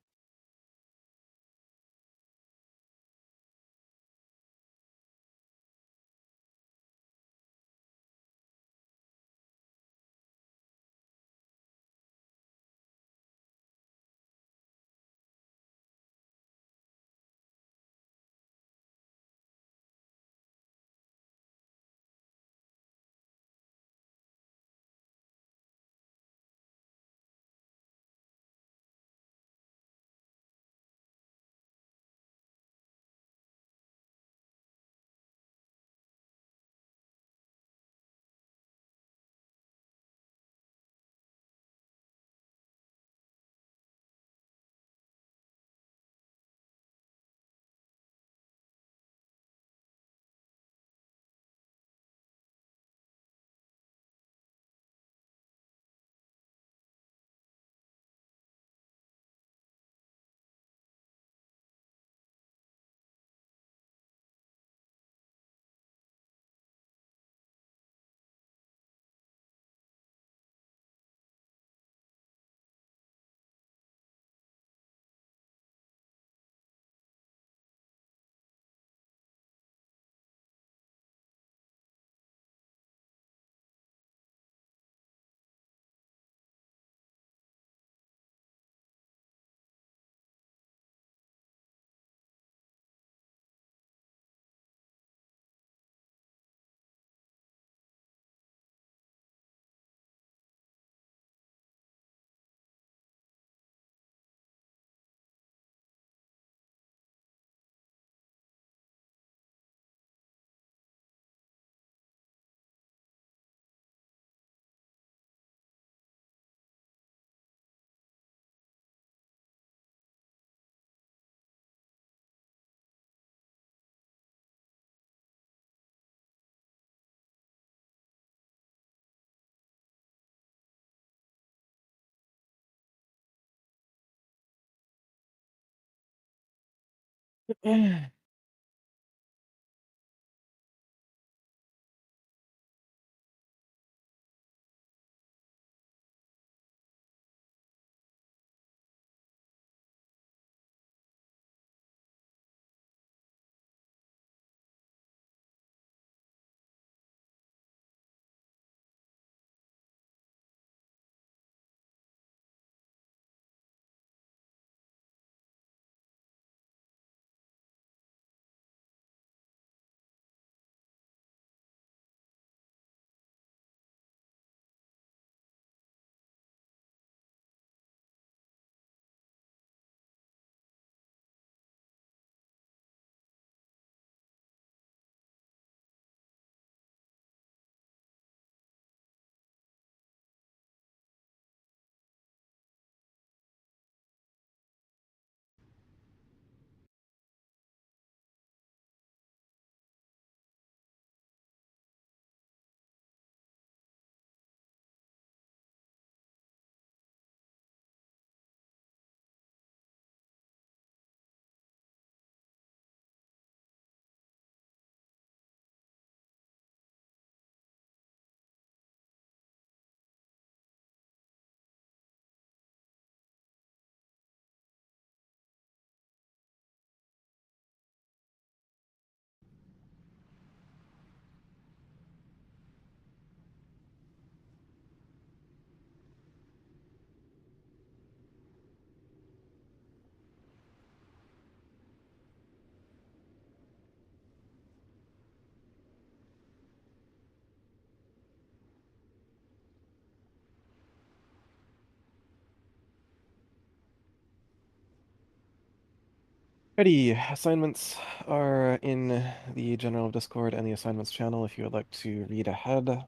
Alrighty, assignments are in the general Discord and the assignments channel if you would like to read ahead.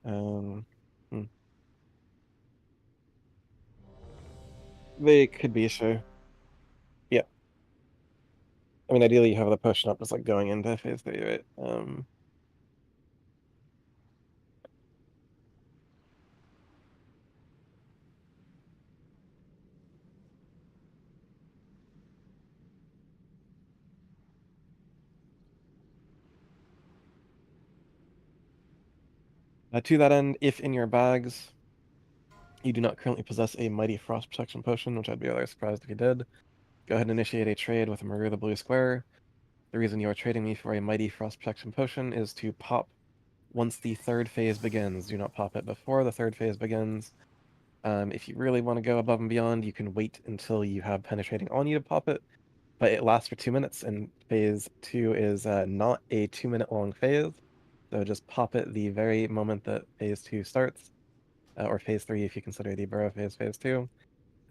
Hmm. They could be, sure. Yeah. I mean, ideally you have the potion up just like going into phase 3, right? To that end, if in your bags you do not currently possess a Mighty Frost Protection Potion, which I'd be rather surprised if you did, go ahead and initiate a trade with Maru the Blue Square. The reason you are trading me for a Mighty Frost Protection Potion is to pop once the third phase begins. Do not pop it before the third phase begins. If you really want to go above and beyond, you can wait until you have Penetrating on you to pop it, but it lasts for 2 minutes, and phase 2 is not a 2-minute long phase, so just pop it the very moment that phase 2 starts, or phase 3 if you consider the Burrow phase 2.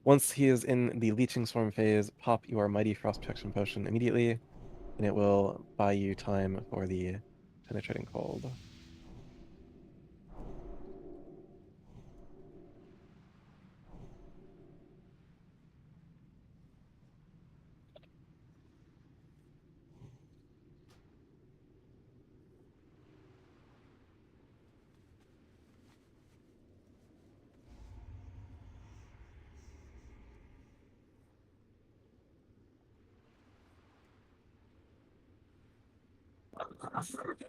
Once he is in the Leeching Swarm phase, pop your Mighty Frost Protection Potion immediately, and it will buy you time for the Penetrating Cold.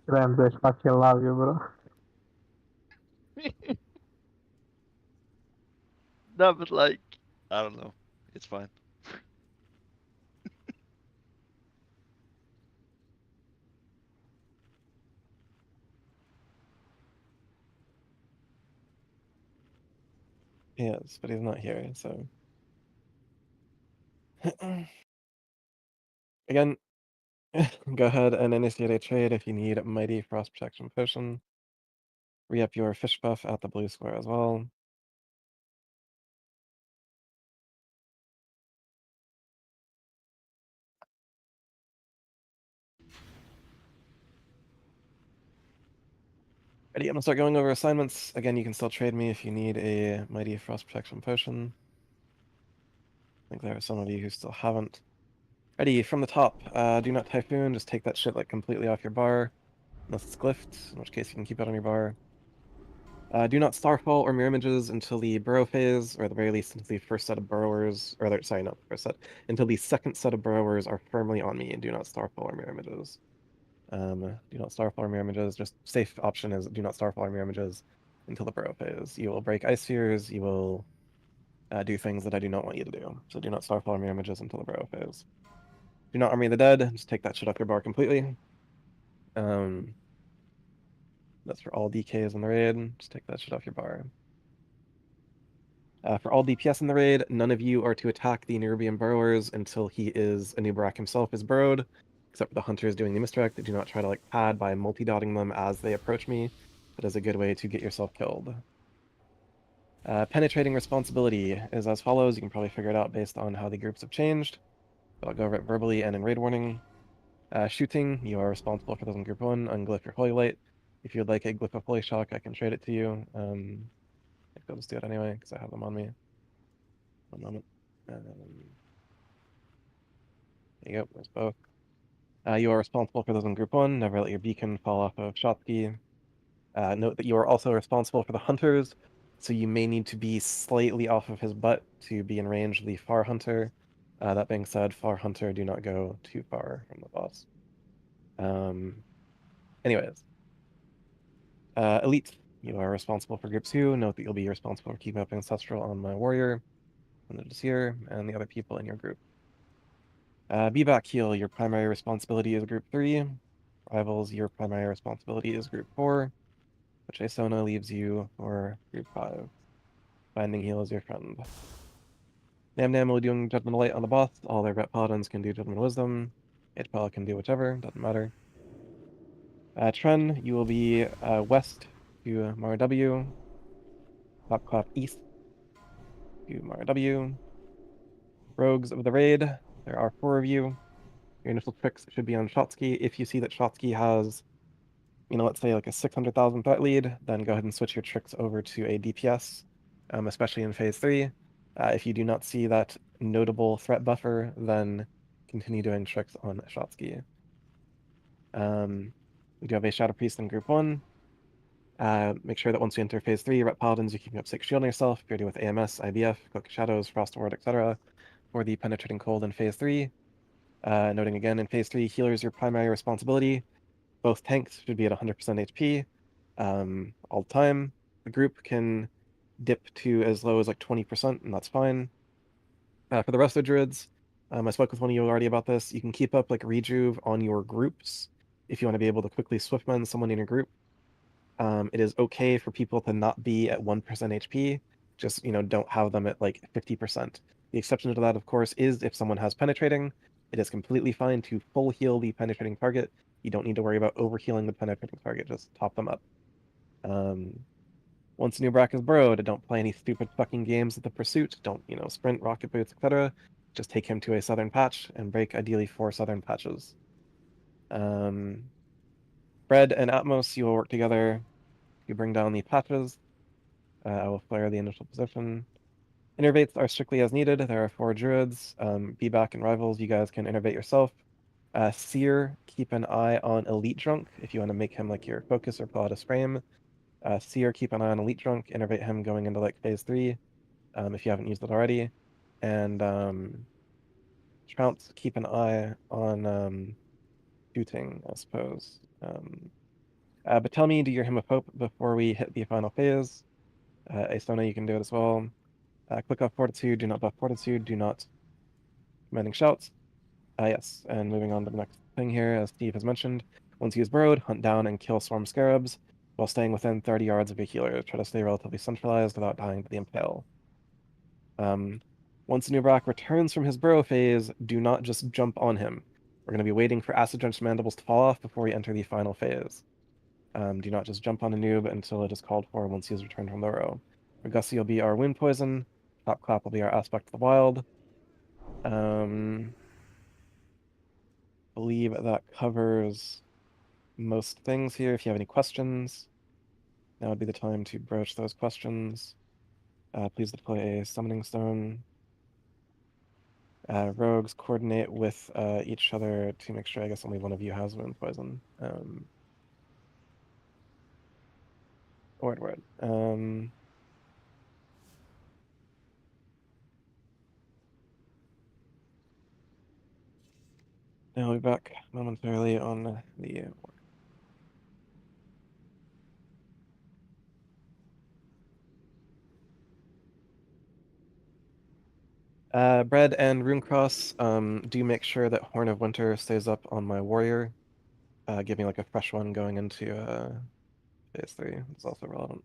Ramsey, I fucking love you, bro. No, but like, I don't know. It's fine. Yes, but he's not here, so... Again, go ahead and initiate a trade if you need Mighty Frost Protection Potion. Re-up your fish buff at the blue square as well. Ready, I'm gonna start going over assignments. Again, you can still trade me if you need a Mighty Frost Protection Potion. I think there are some of you who still haven't. Ready, from the top, do not Typhoon, just take that shit like completely off your bar. Unless it's glyphed, in which case you can keep it on your bar. Do not Starfall or Mirror Images until the Burrow phase, or at the very least until the first set of Burrowers, sorry, not the first set, until the second set of Burrowers are firmly on me. Do not Starfall or Mirror Images. Do not Starfall or Mirror Images. Just safe option is do not Starfall or Mirror Images until the Burrow phase. You will break Ice Spheres, you will do things that I do not want you to do. So do not Starfall or Mirror Images until the Burrow phase. Do not Army the Dead, just take that shit off your bar completely. That's for all DKs in the raid, just take that shit off your bar. For all DPS in the raid, none of you are to attack the Nerubian Burrowers until Anub'arak himself is burrowed, except for the hunters doing the misdirect. Do not try to pad by multi-dotting them as they approach me. That is a good way to get yourself killed. Penetrating responsibility is as follows. You can probably figure it out based on how the groups have changed, but I'll go over it verbally and in raid warning. Shooting, you are responsible for those in group 1. Unglyph your Holy Light. If you would like a Glyph of Holy Shock, I can trade it to you. I'll just do it anyway, because I have them on me. One moment. There you go, there's both. You are responsible for those in group 1. Never let your beacon fall off of Shotsky. Note that you are also responsible for the hunters, so you may need to be slightly off of his butt to be in range of the Far Hunter. That being said, Far Hunter, do not go too far from the boss. Anyways. Elite, you are responsible for group 2. Note that you'll be responsible for keeping up Ancestral on my warrior, and the Desir, and the other people in your group. Be-Back Heal, your primary responsibility is group 3. Rivals, your primary responsibility is group 4. Which Asona leaves you for group 5. Binding Heal is your friend. Nam Nam will be doing Judgment of Light on the boss. All their vet paladins can do Judgment of Wisdom. H-Pal can do whichever, doesn't matter. Tren, you will be west to Mara W. Clap east to Mara W. Rogues of the raid, there are 4 of you. Your initial tricks should be on Shotsky. If you see that Shotsky has, let's say a 600,000 threat lead, then go ahead and switch your tricks over to a DPS, especially in phase 3. If you do not see that notable threat buffer, then continue doing tricks on Shotsky. We do have a Shadow Priest in group 1. Make sure that once you enter phase 3, Ret Paladins, you're keeping up 6 shielding yourself. If you're dealing with AMS, IBF, Cloak of Shadows, Frost Ward, etc. For the Penetrating Cold in phase 3. Noting again, in phase 3, healer is your primary responsibility. Both tanks should be at 100% HP all the time. The group can dip to as low as 20%, and that's fine. For the rest of the druids, I spoke with one of you already about this. You can keep up rejuve on your groups if you want to be able to quickly swiftmend someone in your group. It is okay for people to not be at 1% HP. Just, don't have them at 50%. The exception to that, of course, is if someone has penetrating. It is completely fine to full heal the penetrating target. You don't need to worry about overhealing the penetrating target. Just top them up. Once Anub'arak is burrowed, don't play any stupid fucking games with the pursuit. Don't, sprint, rocket boots, etc. Just take him to a southern patch and break ideally 4 southern patches. Fred and Atmos, you will work together. You bring down the patches. I will flare the initial position. Innervates are strictly as needed. There are 4 druids. Be-Back and Rivals, you guys can innervate yourself. Seer, keep an eye on Elite Drunk if you want to make him your focus or pull out a frame. Seer, keep an eye on Elite Drunk, innervate him going into phase 3 if you haven't used it already. And Trounce, keep an eye on shooting, I suppose. But tell me, do your Hymn of Hope before we hit the final phase. Asona, you can do it as well. Click off Fortitude, do not buff Fortitude, do not commanding shouts. Yes, and moving on to the next thing here, as Steve has mentioned, once he is burrowed, hunt down and kill Swarm Scarabs while staying within 30 yards of your healer. Try to stay relatively centralized without dying to the Impale. Once Anub'arak returns from his burrow phase, do not just jump on him. We're going to be waiting for Acid Drenched Mandibles to fall off before we enter the final phase. Do not just jump on a noob until it is called for once he has returned from the burrow. Gussie will be our Wind Poison. Top Clap will be our Aspect of the Wild. Believe that covers most things here. If you have any questions, now would be the time to broach those questions. Please deploy a Summoning Stone. Rogues coordinate with each other to make sure, I guess, only one of you has Wind Poison. Word. I'll be back momentarily on the Bread and Runecross, do make sure that Horn of Winter stays up on my warrior. Give me like a fresh one going into phase 3. It's also relevant.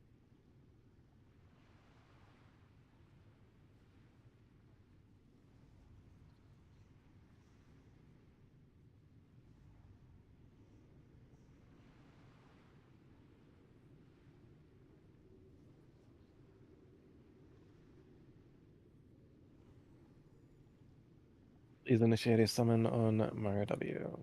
Please initiate a summon on Mario W.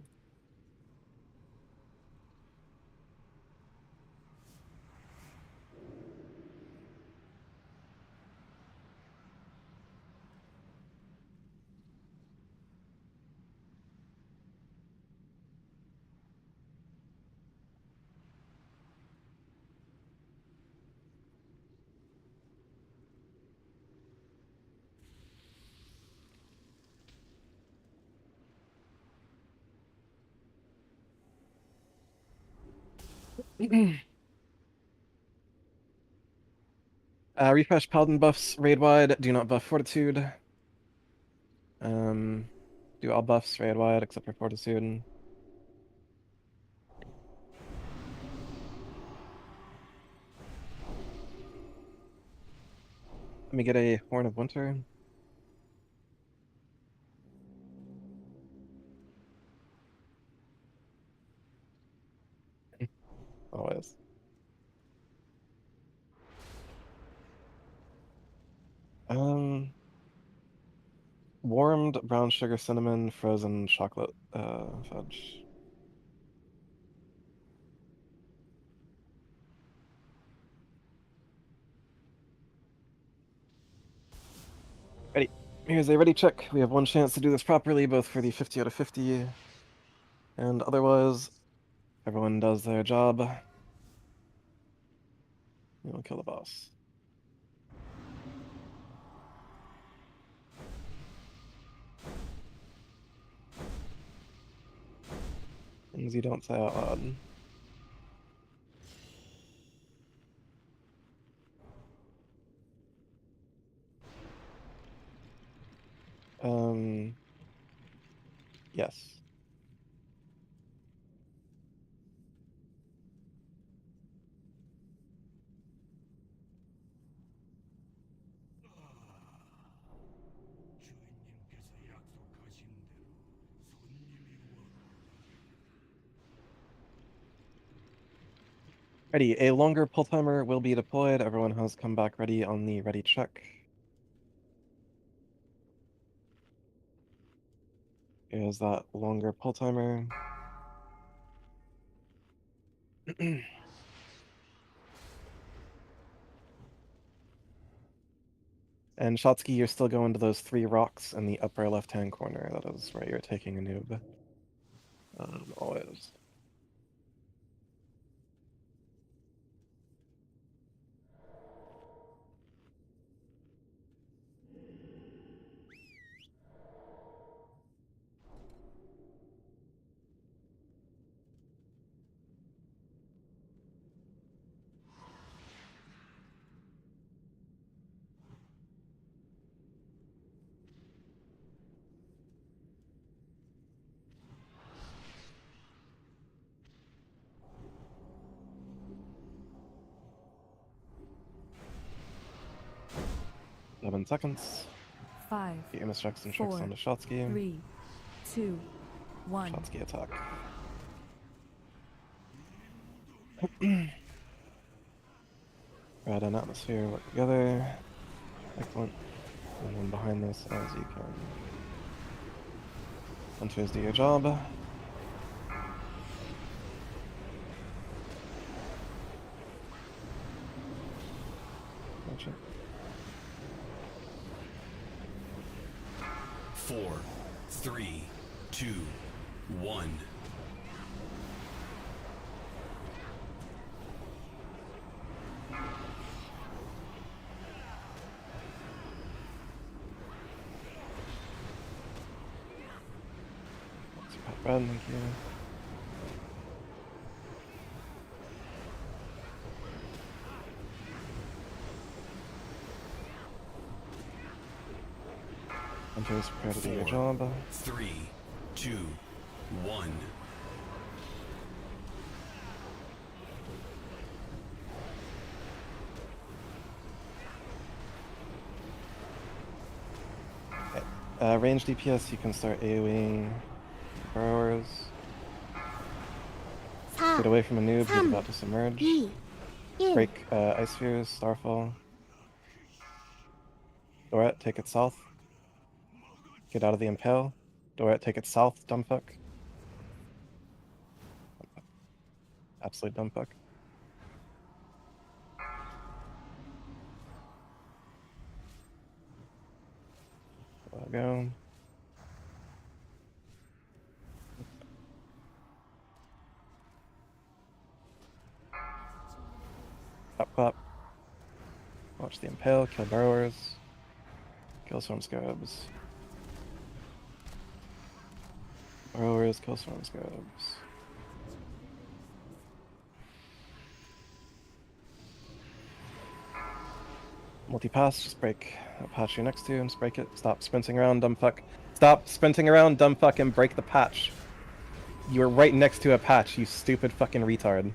Refresh Paladin buffs raid wide. Do not buff Fortitude. Do all buffs raid wide except for Fortitude. Let me get a Horn of Winter. Always. Warmed brown sugar cinnamon frozen chocolate fudge. Ready. Here's a ready check. We have one chance to do this properly, both for the 50 out of 50 and otherwise. Everyone does their job. We'll kill the boss. Things you don't say out loud. Yes. 주인님께서 약속하신 대로 손님이 Ready. A longer pull timer will be deployed. Everyone has come back ready on the ready check. Is that longer pull timer? And Shotsky, you're still going to those 3 rocks in the upper left-hand corner. That is where you're taking a noob. Always. Seven seconds. 5, The aim checks and tricks 4, onto Shotsky. 3, 2, 1. Shotsky attack. Red and atmosphere work together. Excellent. And then behind this as you can. Hunters do your job. Gotcha. 4, 3, 2, 1. Red, thank you. Hunters, prepare to do your job. 3, 2, 1. Range DPS, you can start AoEing burrowers. 4, Get away from a noob who's 3, about to submerge. 2, 1. Break Ice Spheres, Starfall. Dorat, take it south. Get out of the Impale. Dorat, take it south, dumbfuck. Absolute dumbfuck. Go. Clap. Watch the Impale, kill Burrowers. Kill Swarm Scarabs. Burrowers, kill Swarm Scarabs. Multi-pass, just break patch you're next to and just break it. Stop sprinting around, dumb fuck. Stop sprinting around, dumb fuck, and break the patch. You're right next to a patch, you stupid fucking retard.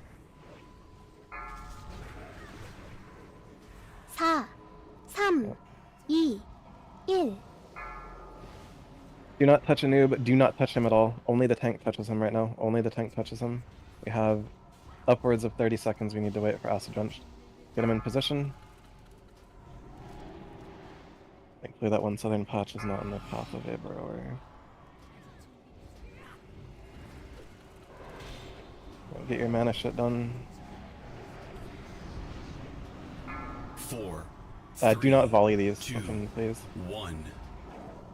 4, 3, 2, 1. Do not touch a noob, do not touch him at all. Only the tank touches him right now. Only the tank touches him. We have upwards of 30 seconds we need to wait for Acid Drenched. Get him in position. Thankfully that one southern patch is not in the path of a burrower. Get your mana shit done. 4. Do not volley these, 2, fucking, please. 1.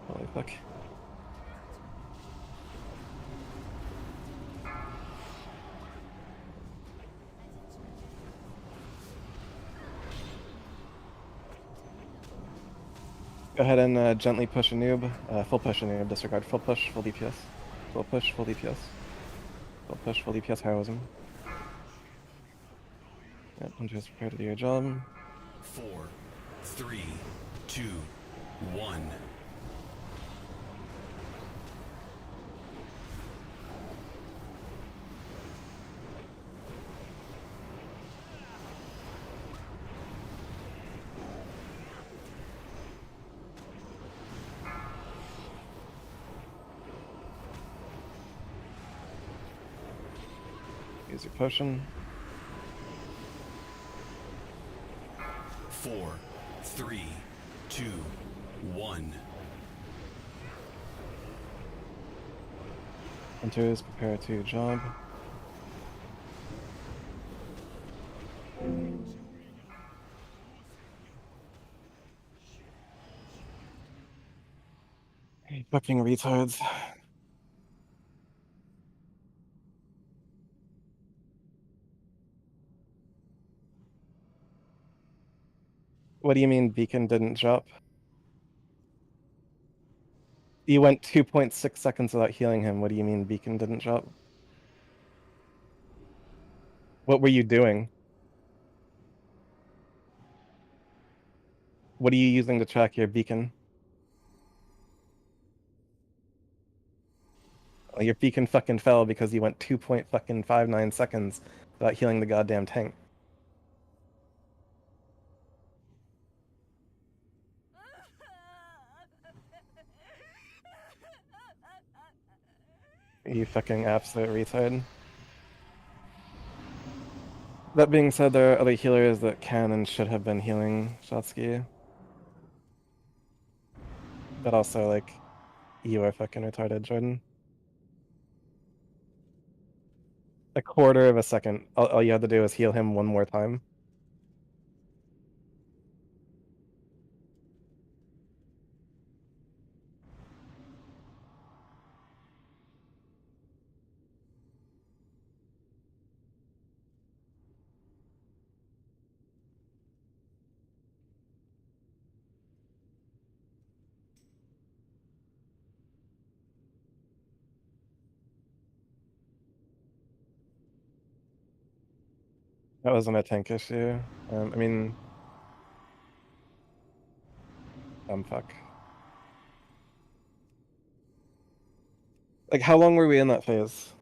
Holy fuck. Go ahead and gently push a noob. Full push a noob, disregard. Full push, full DPS. Full push, full DPS. Full push, full DPS heroism. Yep, Hunters, prepare to do your job. 4, 3, 2, 1. Use your potion. 4, 3, 2, 1. Hunters, prepare to your job. Hey, fucking retards. What do you mean Beacon didn't drop? You went 2.6 seconds without healing him. What do you mean Beacon didn't drop? What were you doing? What are you using to track your beacon? Well, your beacon fucking fell because you went 2.59 seconds without healing the goddamn tank. You fucking absolute retard. That being said, there are other healers that can and should have been healing Shotsky. But also, like, you are fucking retarded, Jordan. A quarter of a second. All you had to do was heal him one more time. That wasn't a tank issue. I mean, fuck. Like, how long were we in that phase?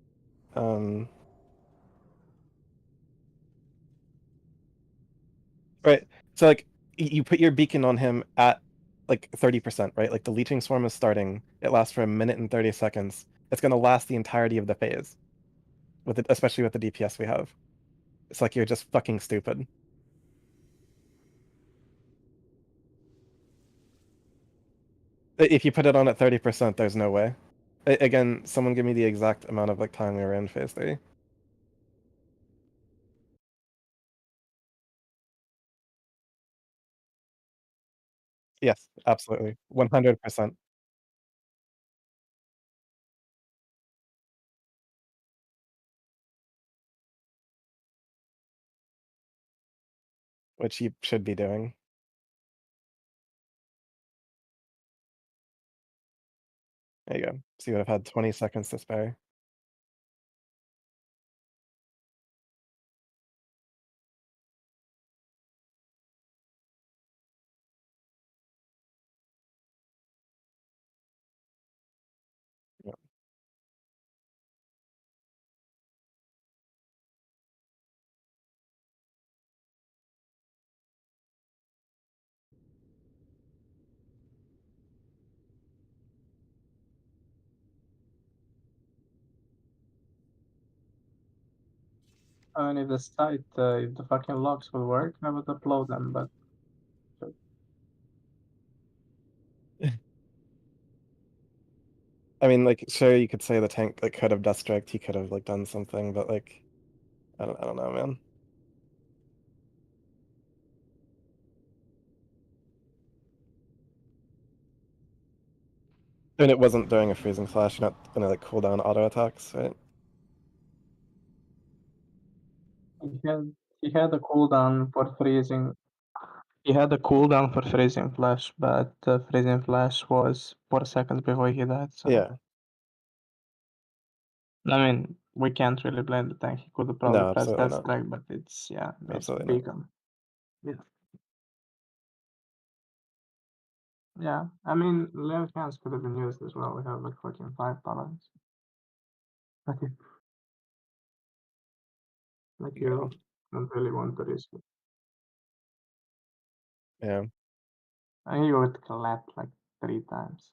Right. So like, you put your beacon on him at like 30%, right? Like the leeching swarm is starting. It lasts for 1 minute and 30 seconds. It's gonna last the entirety of the phase, with it, especially with the DPS we have. It's like you're just fucking stupid. If you put it on at 30%, there's no way. Again, someone give me the exact amount of like time we were in phase 3. Yes, absolutely. 100%. Which you should be doing. There you go. So you would have had 20 seconds to spare. Yeah. And if the site, if the fucking logs will work, I would upload them, but I mean, like, sure, you could say the tank like could have dust striked, he could have like done something, but like, I don't know, man. I mean, it wasn't during a freezing flash. You're not gonna like cool down auto attacks, right? he had a cooldown for freezing. He had a cooldown for freezing flash, but the freezing flash was 4 seconds before he died. So Yeah. I mean, we can't really blame the tank. He could have probably No, pressed absolutely that not. strike, but it's it's Absolutely not. beacon. Yeah, I mean, Leo cans could have been used as well. We have like fucking 5 tolerance. Okay, like Yeah. you don't really want to risk it. Yeah. And you would collapse like 3 times.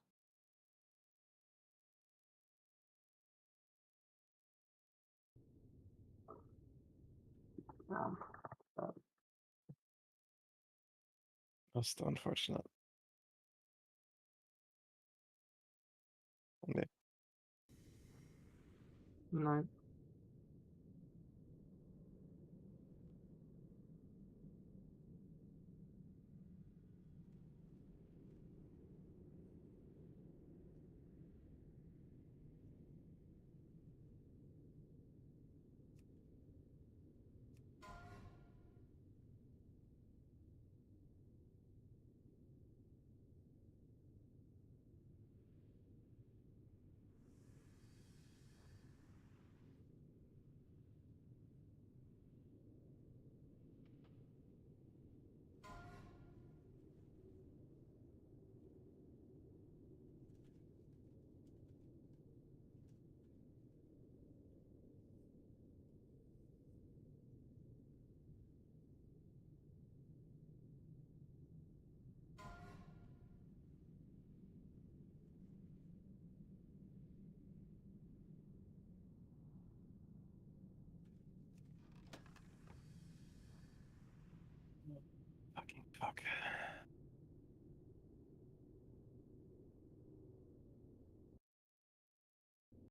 Uh, Most unfortunate. Yeah. no. Fucking fuck.